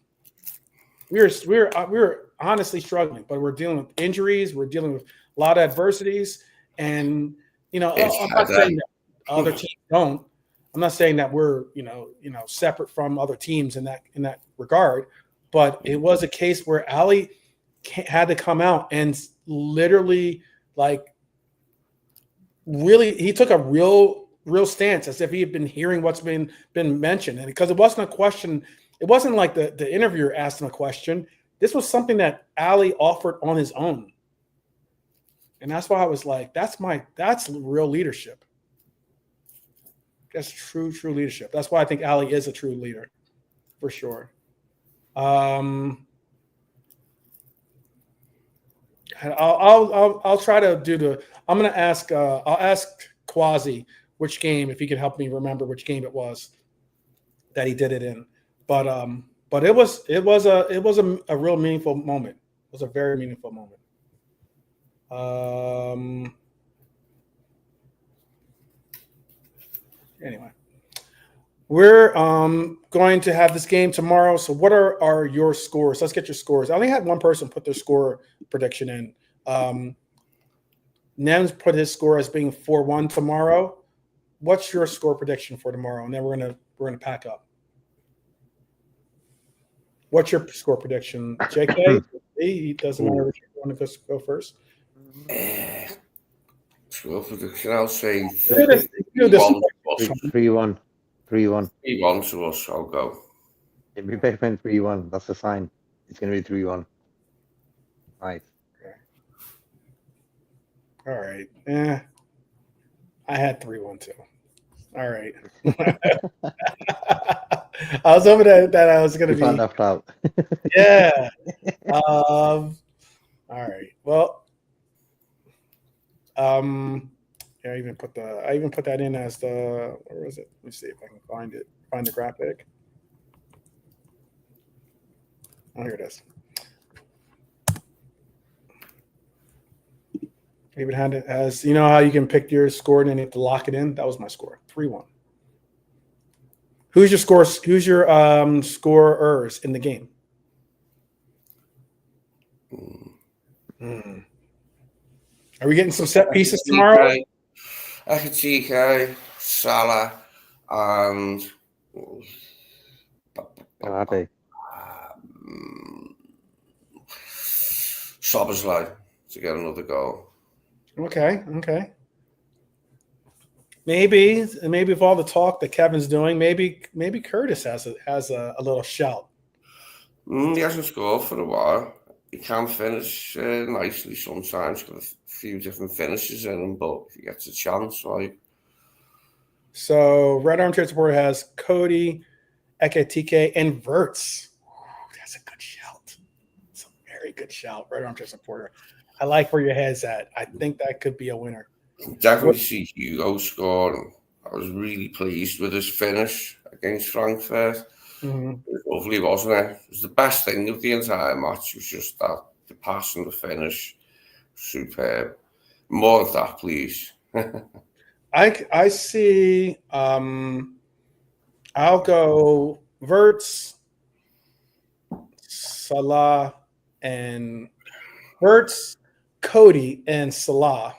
We were honestly struggling, but we're dealing with injuries. We're dealing with a lot of adversities, and I'm not saying that other teams don't. I'm not saying that we're separate from other teams in that regard, but it was a case where Ali had to come out and literally he took a real stance as if he had been hearing what's been mentioned, and because it wasn't a question, it wasn't like the interviewer asked him a question. This was something that Ali offered on his own, and that's why I was like, that's real leadership. That's true leadership. That's why I think Ali is a true leader, for sure. I'll try to do I'm going to ask. I'll ask Quasi which game, if he could help me remember which game it was that he did it in. But it was a real meaningful moment. It was a very meaningful moment. Anyway, we're going to have this game tomorrow. So what are your scores? Let's get your scores. I only had one person put their score prediction in. Nems put his score as being 4-1 tomorrow. What's your score prediction for tomorrow? And then we're gonna pack up. What's your score prediction, JK? He doesn't matter which one of us go first. Score prediction, I'll say 3-1. 3-1 to us. I'll go. If we pick 3-1, that's the sign. It's going to be 3-1. Nice. All right. I had 3-1 too. All right. I was hoping that I was going to be left out. Yeah. All right. Well. Yeah, I even put that in as where was it? Let me see if I can find it. Find the graphic. Oh, here it is. Even had it as, how you can pick your score and then you have to lock it in. That was my score, 3-1. Who's your score? Who's your scorers in the game? Are we getting some set pieces tomorrow? I could see Salah and Soberslide to get another goal. Okay. Maybe with all the talk that Kevin's doing, maybe Curtis has a little shout. He hasn't scored for a while. he can finish nicely sometimes. Got a few different finishes in him, but if he gets a chance, like. So Red Armchair Supporter has Cody, Ekatike, and Verts. Ooh, that's a good shout. It's a very good shout, Red Armchair Supporter. I like where your head's at. I think that could be a winner. Definitely see Hugo score. And I was really pleased with his finish against Frankfurt. Mm-hmm. It was lovely, wasn't it? It was the best thing of the entire match. It was just that the pass and the finish, superb. More of that, please. I see. I'll go Verts, Salah, and Verts, Cody, and Salah.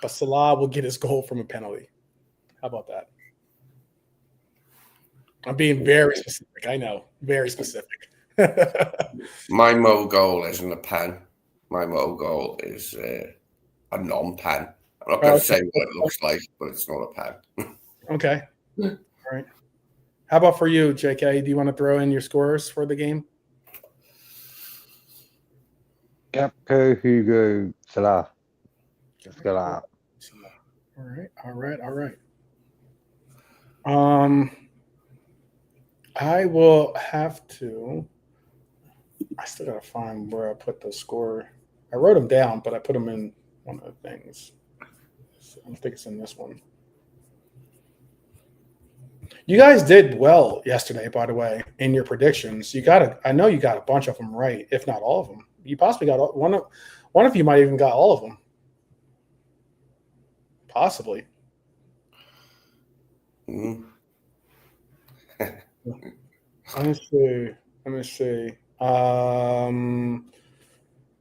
But Salah will get his goal from a penalty. How about that? I'm being very specific. I know, very specific. My Mo goal isn't a pen. My Mo goal is a non-pen. I'm not going to say what it looks like, but it's not a pen. Okay. All right. How about for you, JK? Do you want to throw in your scores for the game? Gapco, Hugo, Salah. Let's go out. All right. I will have to. I still gotta find where I put the score. I wrote them down, but I put them in one of the things. I think it's in this one. You guys did well yesterday, by the way, in your predictions. I know you got a bunch of them right, if not all of them. You possibly got one of you might even got all of them. Possibly. Mm. Let me see.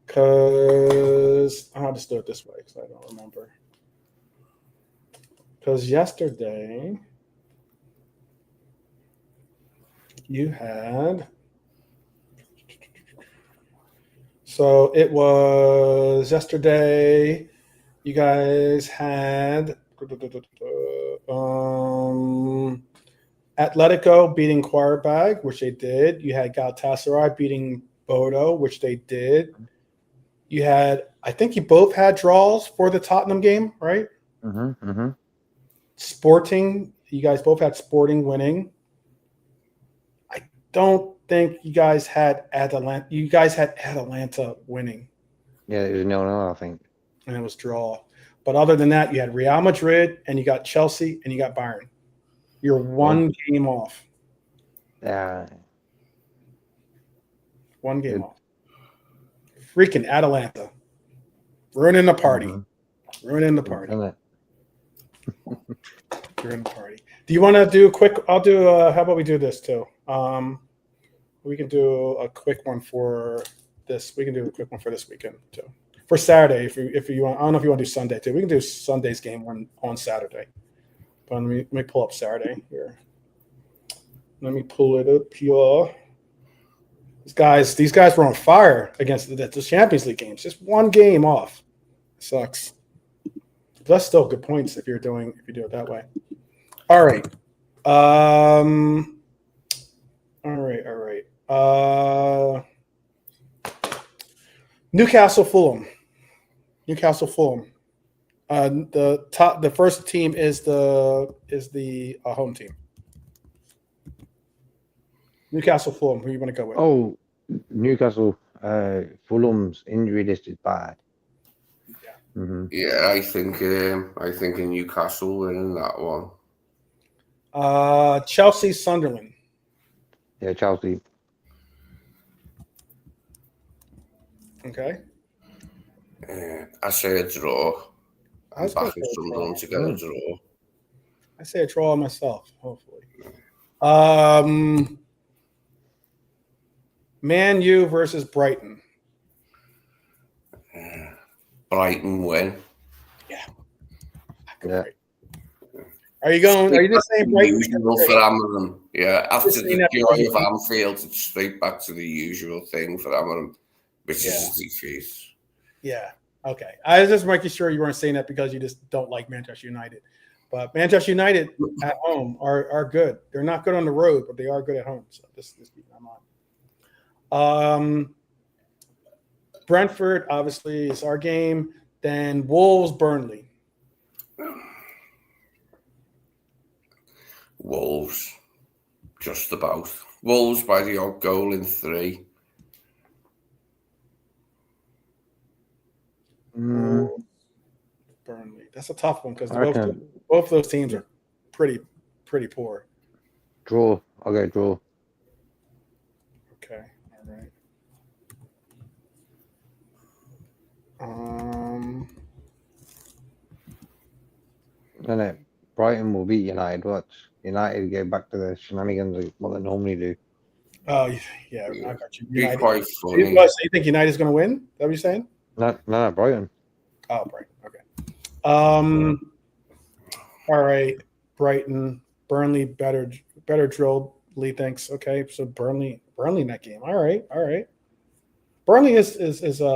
Because I'll just do it this way because I don't remember. Because yesterday you had. So it was yesterday. You guys had Atletico beating Quarterback, which they did. You had Galatasaray beating Bodo, which they did. You had, I think you both had draws for the Tottenham game, right? Mm-hmm, mm-hmm. Sporting, you guys both had Sporting winning. I don't think you guys had Atalanta. You guys had Atalanta winning. Yeah, it was 0-0, I think. And it was draw. But other than that, you had Real Madrid and you got Chelsea and you got Bayern. You're one game off. Yeah. One game off. Freaking Atalanta. Ruining the party. Mm-hmm. Ruining the party. Isn't it? Ruining the party. Do you want to do a quick? I'll do. How about we do this too? We can do a quick one for this. We can do a quick one for this weekend too. For Saturday, if you want. I don't know if you want to do Sunday too. We can do Sunday's game on Saturday. But let me pull up Saturday here. Let me pull it up here. These guys were on fire against the Champions League games. Just one game off. Sucks. But that's still good points if you do it that way. All right. All right. Newcastle Fulham. The first team is the home team. Newcastle Fulham. Who you want to go with? Oh, Newcastle. Fulham's injury list is bad. Yeah. Mm-hmm. Yeah, I think in Newcastle winning that one. Chelsea Sunderland. Yeah, Chelsea. Okay. I say a draw. I'm backing Sunderland to get a draw. I say a draw myself, hopefully. Man U versus Brighton. Brighton win. Yeah. Yeah. Are you just saying Brighton? Usual for Amorim. Yeah, after the joy of Anfield, it's straight back to the usual thing for Amorim, which is a defeat. Yeah. Okay. I was just making sure you weren't saying that because you just don't like Manchester United. But Manchester United at home are good. They're not good on the road, but they are good at home. So this I'm on. Brentford, obviously, is our game. Then Wolves, Burnley. Wolves. Just about. Wolves by the odd goal in 3. Burnley. That's a tough one because both reckon- of those teams are pretty poor. Draw. I'll go draw. Okay. All right. And then Brighton will beat United. Watch. United go back to the shenanigans of what they normally do. Oh yeah, I got you. Be United. quite funny. So you think United's going to win? Is that what you're saying? No, Brighton. Oh, Brighton. Okay. All right. Brighton, Burnley, better drilled. Lee thinks. Okay, so Burnley in that game. All right. Burnley is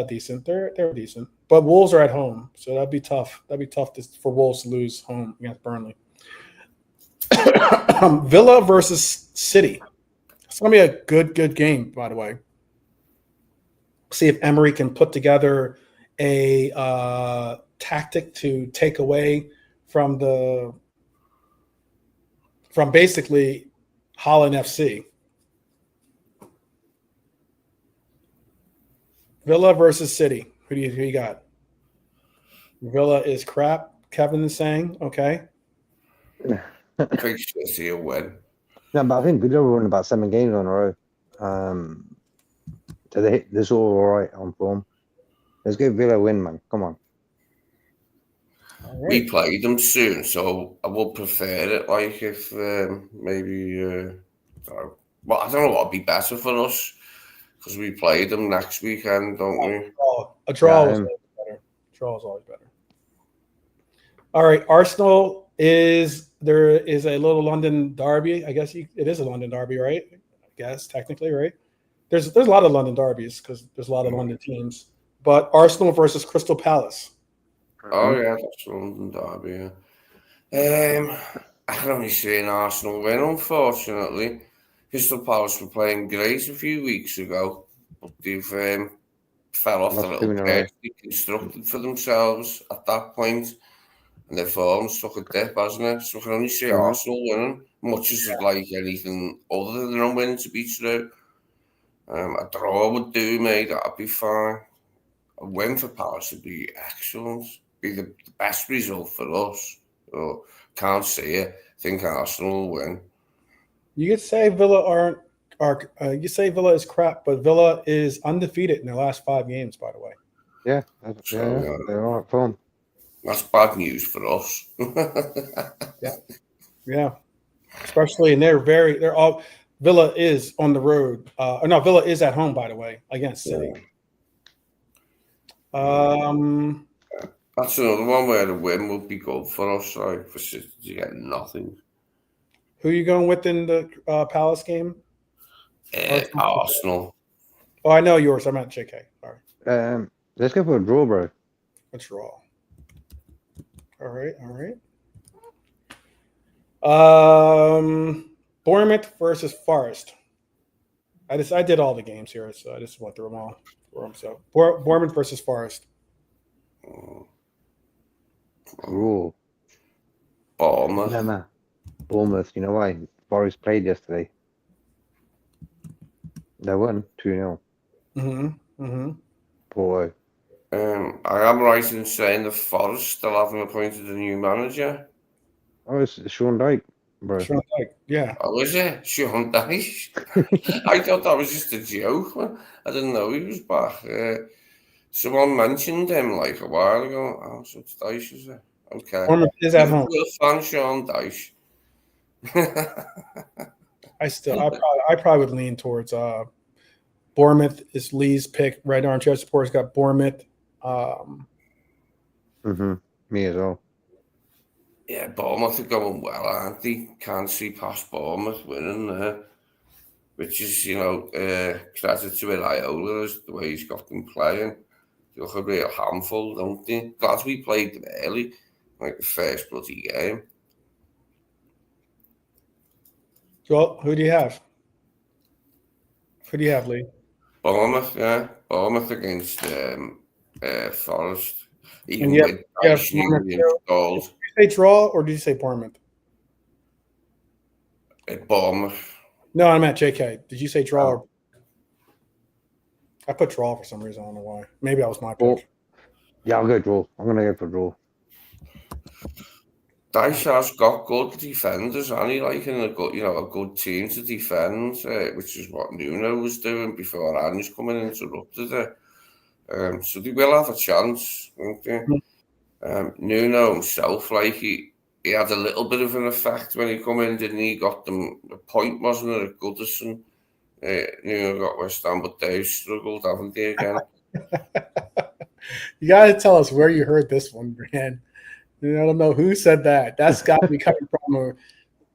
decent. They're decent, but Wolves are at home, so that'd be tough. That'd be tough for Wolves to lose home against Burnley. Villa versus City. It's gonna be a good game, by the way. See if Emery can put together a tactic to take away from basically Holland FC. Villa versus City. Who you got? Villa is crap. Kevin is saying, okay. I think City will win. No, but I think Villa will win about 7 games on a row. So they're all right on form. Let's go Villa win, man. Come on. All right. We play them soon, so I would prefer it. Like if maybe, well, I don't know what would be better for us because we play them next weekend, don't we? A draw is always better. Draw is always better. All right, Arsenal there is a little London derby. I guess it is a London derby, right? I guess technically, right? There's a lot of London derbies because there's a lot of London teams. But Arsenal versus Crystal Palace. Oh yeah, that's London derby. Yeah. I can only see an Arsenal win, unfortunately. Crystal Palace were playing great a few weeks ago, but they've fell off the little perch they constructed for themselves at that point, and their form's took a dip, hasn't it? So I can only see Arsenal winning, much as I'd like anything other than a win to be true. A draw would do, mate. That'd be fine. A win for Palace would be excellent. Be the best result for us. So can't see it. Think Arsenal will win. You could say Villa you say Villa is crap, but Villa is undefeated in their last 5 games, by the way. Yeah, they're all right form. That's bad news for us. Yeah. Especially, and they're all Villa is on the road. Villa is at home, by the way, against City. That's another one where the win would be good for us. Like for City to get nothing. Who are you going with in the Palace game? Arsenal. Oh, I know yours. I'm at JK. All right. Let's go for a draw, bro. A draw. All right. Bournemouth versus Forest. I did all the games here, so I just went through them all for them. So Bournemouth versus Forest. Draw. Bournemouth. No. Bournemouth. You know why? Forest played yesterday. They won 2-0. Boy. I am right in saying the Forest still haven't appointed a new manager. Oh, it's Sean Dyche, bro. Sean Dyche, yeah. Oh, is it? Sean Dyche? I thought that was just a joke, man. I didn't know he was back. Someone mentioned him like a while ago. Oh, so it's Dyche, is it? Okay. Bournemouth is at home. Fan Sean Dyche. I probably would lean towards Bournemouth is Lee's pick. Red Armchair Supporters got Bournemouth. Me as well. Yeah, Bournemouth are going well, aren't they? Can't see past Bournemouth winning there. Which is, credit to Iraola as the way he's got them playing. They look a real handful, don't they? Glad we played them early, like the first bloody game. Well, who do you have? Who do you have, Lee? Bournemouth, yeah. Bournemouth against Forest. Even Yeah, with Dyche Newman goals. Did you say draw or did you say Bournemouth? Bournemouth. No, I meant JK. Did you say draw? Oh. Or... I put draw for some reason. I don't know why. Maybe that was my Oh. pick. Yeah, I'll go draw. I'm gonna go for draw. Dyche has got good defenders, and he like in a good team to defend, which is what Nuno was doing before Arne's come in and interrupted it. So they will have a chance, won't they? Nuno himself, like he had a little bit of an effect when he come in, didn't he? Got them a point, wasn't it, at Goodison? Nuno got West Ham, but they struggled, haven't they, again? You got to tell us where you heard this one, man. I don't know who said that. That's got to be coming from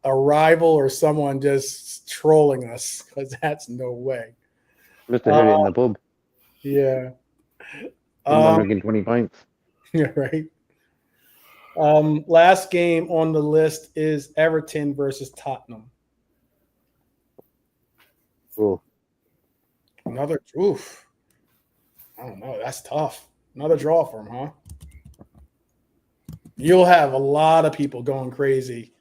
a rival or someone just trolling us, because that's no way. Must have heard it in the pub. Yeah. 120 pints. Yeah, right. Last game on the list is Everton versus Tottenham. Cool. Another oof. I don't know. That's tough. Another draw for him, huh? You'll have a lot of people going crazy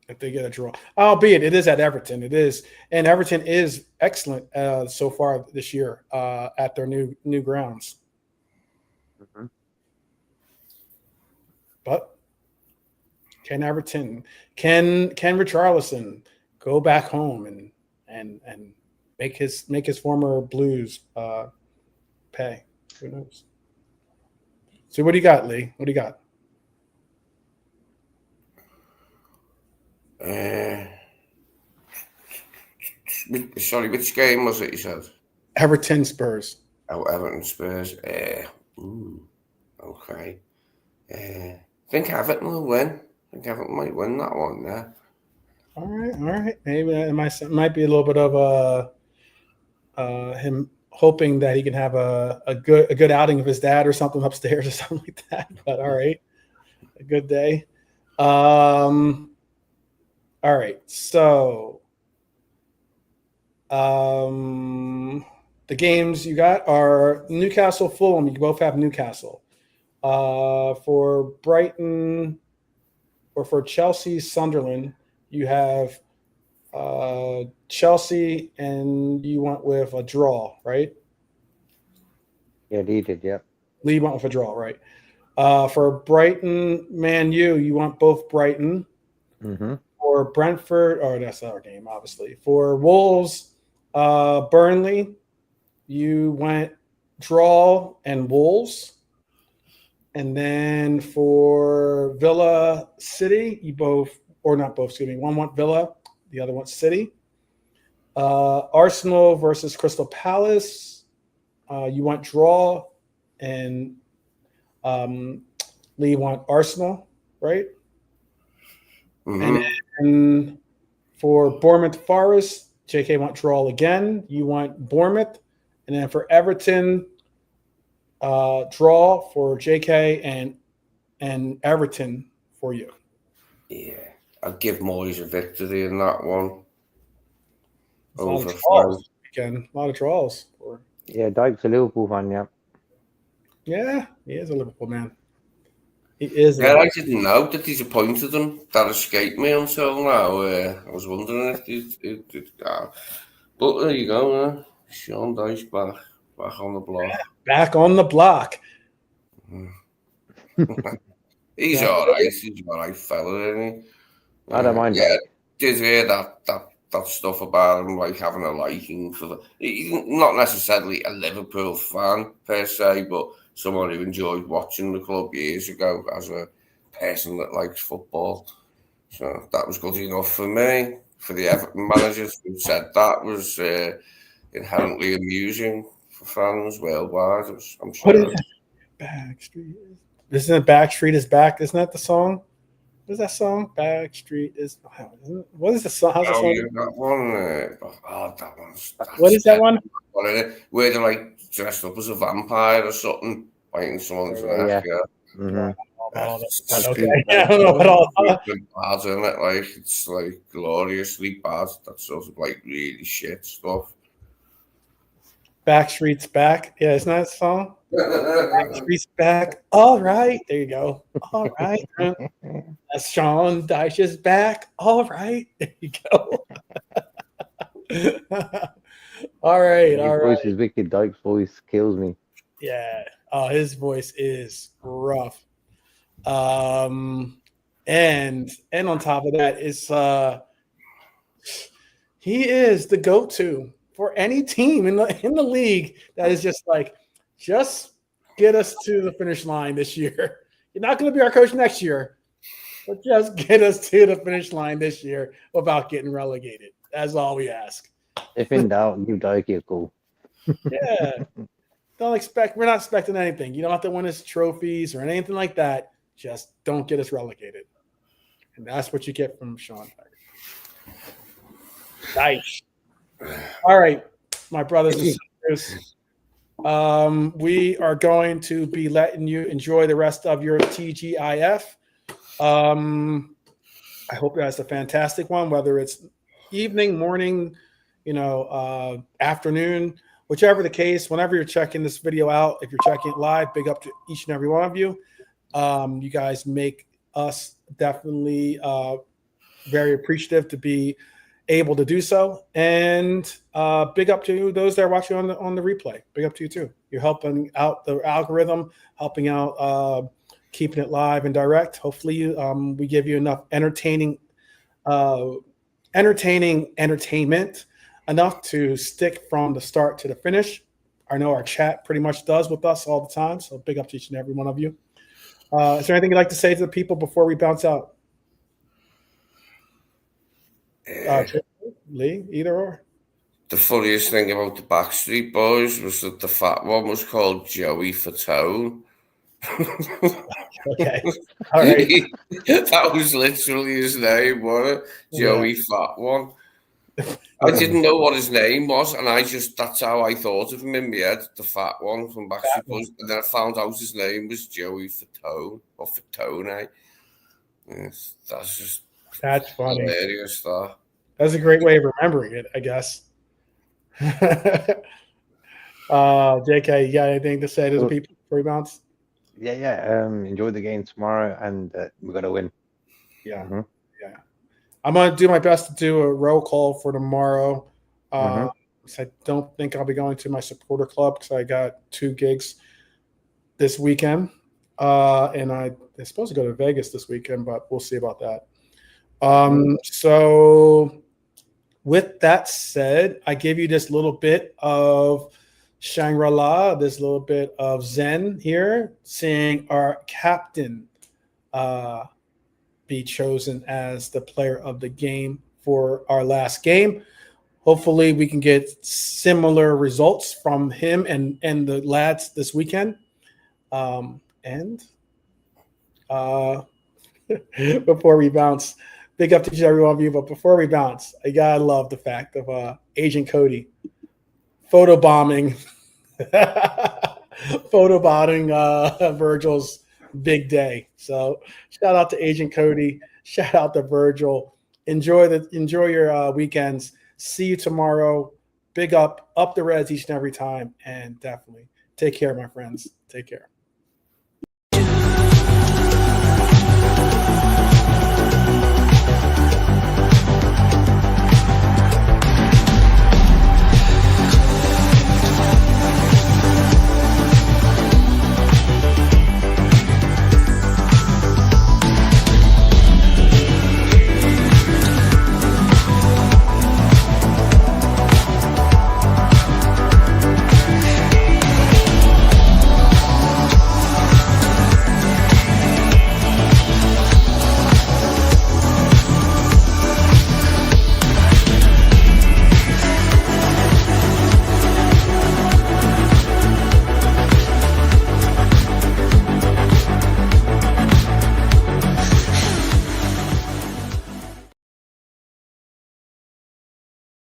if they get a draw. Albeit it is at Everton. It is, and Everton is excellent so far this year at their new grounds. Mm-hmm. But can Everton, can Richarlison go back home and make his former Blues pay? Who knows? So what do you got, Lee? What do you got? Sorry, which game was it you said? Everton Spurs. Oh, Everton Spurs. Okay. I think Everton will win. I think Everton might win that one, yeah. All right. Maybe it might be a little bit of him hoping that he can have a good outing of his dad or something upstairs or something like that. But all right, a good day. All right, so the games you got are Newcastle, Fulham. You both have Newcastle. For Brighton or for Chelsea, Sunderland, you have Chelsea, and you went with a draw, right? Yeah, Lee did, yeah. Lee went with a draw, right? For Brighton, Man U, you want both Brighton. Mm-hmm. For Brentford, that's our game, obviously. For Wolves, Burnley, you went draw and Wolves. And then for Villa City, you both, or not both, excuse me, one went Villa, the other went City. Arsenal versus Crystal Palace, you went draw, and Lee went Arsenal, right? Mm-hmm. And for Bournemouth Forest, JK went draw again. You went Bournemouth. And then for Everton, draw for JK and Everton for you. Yeah, I'd give Moyes a victory in that one. A lot of draws. Again, a lot of draws. Yeah, Dyke's a Liverpool fan, yeah. Yeah, he is a Liverpool man. He is. I didn't know that he's appointed him. That escaped me until now. I was wondering if he did. But there you go. Sean Dyche back on the block. Back on the block. He's all right. He's all right fella, isn't he? I don't mind. Yeah, did hear that stuff about him, like having a liking for he's not necessarily a Liverpool fan per se, but someone who enjoyed watching the club years ago as a person that likes football. So that was good enough for me. For the Everton managers who said that was inherently amusing for fans worldwide. I'm sure. What is that? Backstreet. Isn't it Backstreet is Back? Isn't that the song? What is that song? Backstreet is. What is the song? How's the song? Yeah, that one. That one's. What is that one? Where they're like dressed up as a vampire or something, biting someone's neck. Yeah. Mm-hmm. Okay. I don't know what all. Bad, isn't it? Like it's like gloriously bad. That sort of like really shit stuff. Backstreet's back. Yeah, isn't that a song? Backstreet's back. All right. There you go. All right. That's Sean Dyche's back. All right. There you go. All right. His All voice right. is wicked. Dyke's voice kills me. Yeah. Oh, his voice is rough. And on top of that, he is the go-to for any team in the league that is just like, just get us to the finish line this year. You're not going to be our coach next year, but just get us to the finish line this year without getting relegated. That's all we ask. If in doubt, give Dyke a call. Yeah. We're not expecting anything. You don't have to win us trophies or anything like that. Just don't get us relegated. And that's what you get from Sean. Nice. All right, my brothers and sisters. We are going to be letting you enjoy the rest of your TGIF. I hope that's a fantastic one, whether it's evening, morning, afternoon, whichever the case, whenever you're checking this video out, if you're checking it live, big up to each and every one of you. You guys make us definitely very appreciative to be able to do so. And big up to those that are watching on the replay. Big up to you too. You're helping out the algorithm, helping out keeping it live and direct. Hopefully we give you enough entertainment enough to stick from the start to the finish. I know our chat pretty much does with us all the time. So big up to each and every one of you. Is there anything you'd like to say to the people before we bounce out? Lee, either or. The funniest thing about the Backstreet Boys was that the fat one was called Joey Fatone. Okay. All right. That was literally his name, wasn't it? Joey Fat One. I didn't know what his name was, and that's how I thought of him in my head, the fat one from Backstreet Boys. And then I found out his name was Joey Fatone, or Fatone. Yes, that's funny. Hilarious, that. That's a great way of remembering it, I guess. JK, you got anything to say to the people before we bounce? Yeah. Enjoy the game tomorrow, and we're gonna win. Yeah, yeah. I'm gonna do my best to do a roll call for tomorrow. I don't think I'll be going to my supporter club because I got 2 gigs this weekend, and I'm supposed to go to Vegas this weekend, but we'll see about that. So with that said, I give you this little bit of Shangri-La, this little bit of Zen here, seeing our captain be chosen as the player of the game for our last game. Hopefully we can get similar results from him and the lads this weekend. Before we bounce, big up to each and every one of you. But before we bounce, I gotta love the fact of Agent Cody photobombing Virgil's big day. So shout out to Agent Cody. Shout out to Virgil. Enjoy your weekends. See you tomorrow. Big up the Reds each and every time, and definitely take care, my friends. Take care.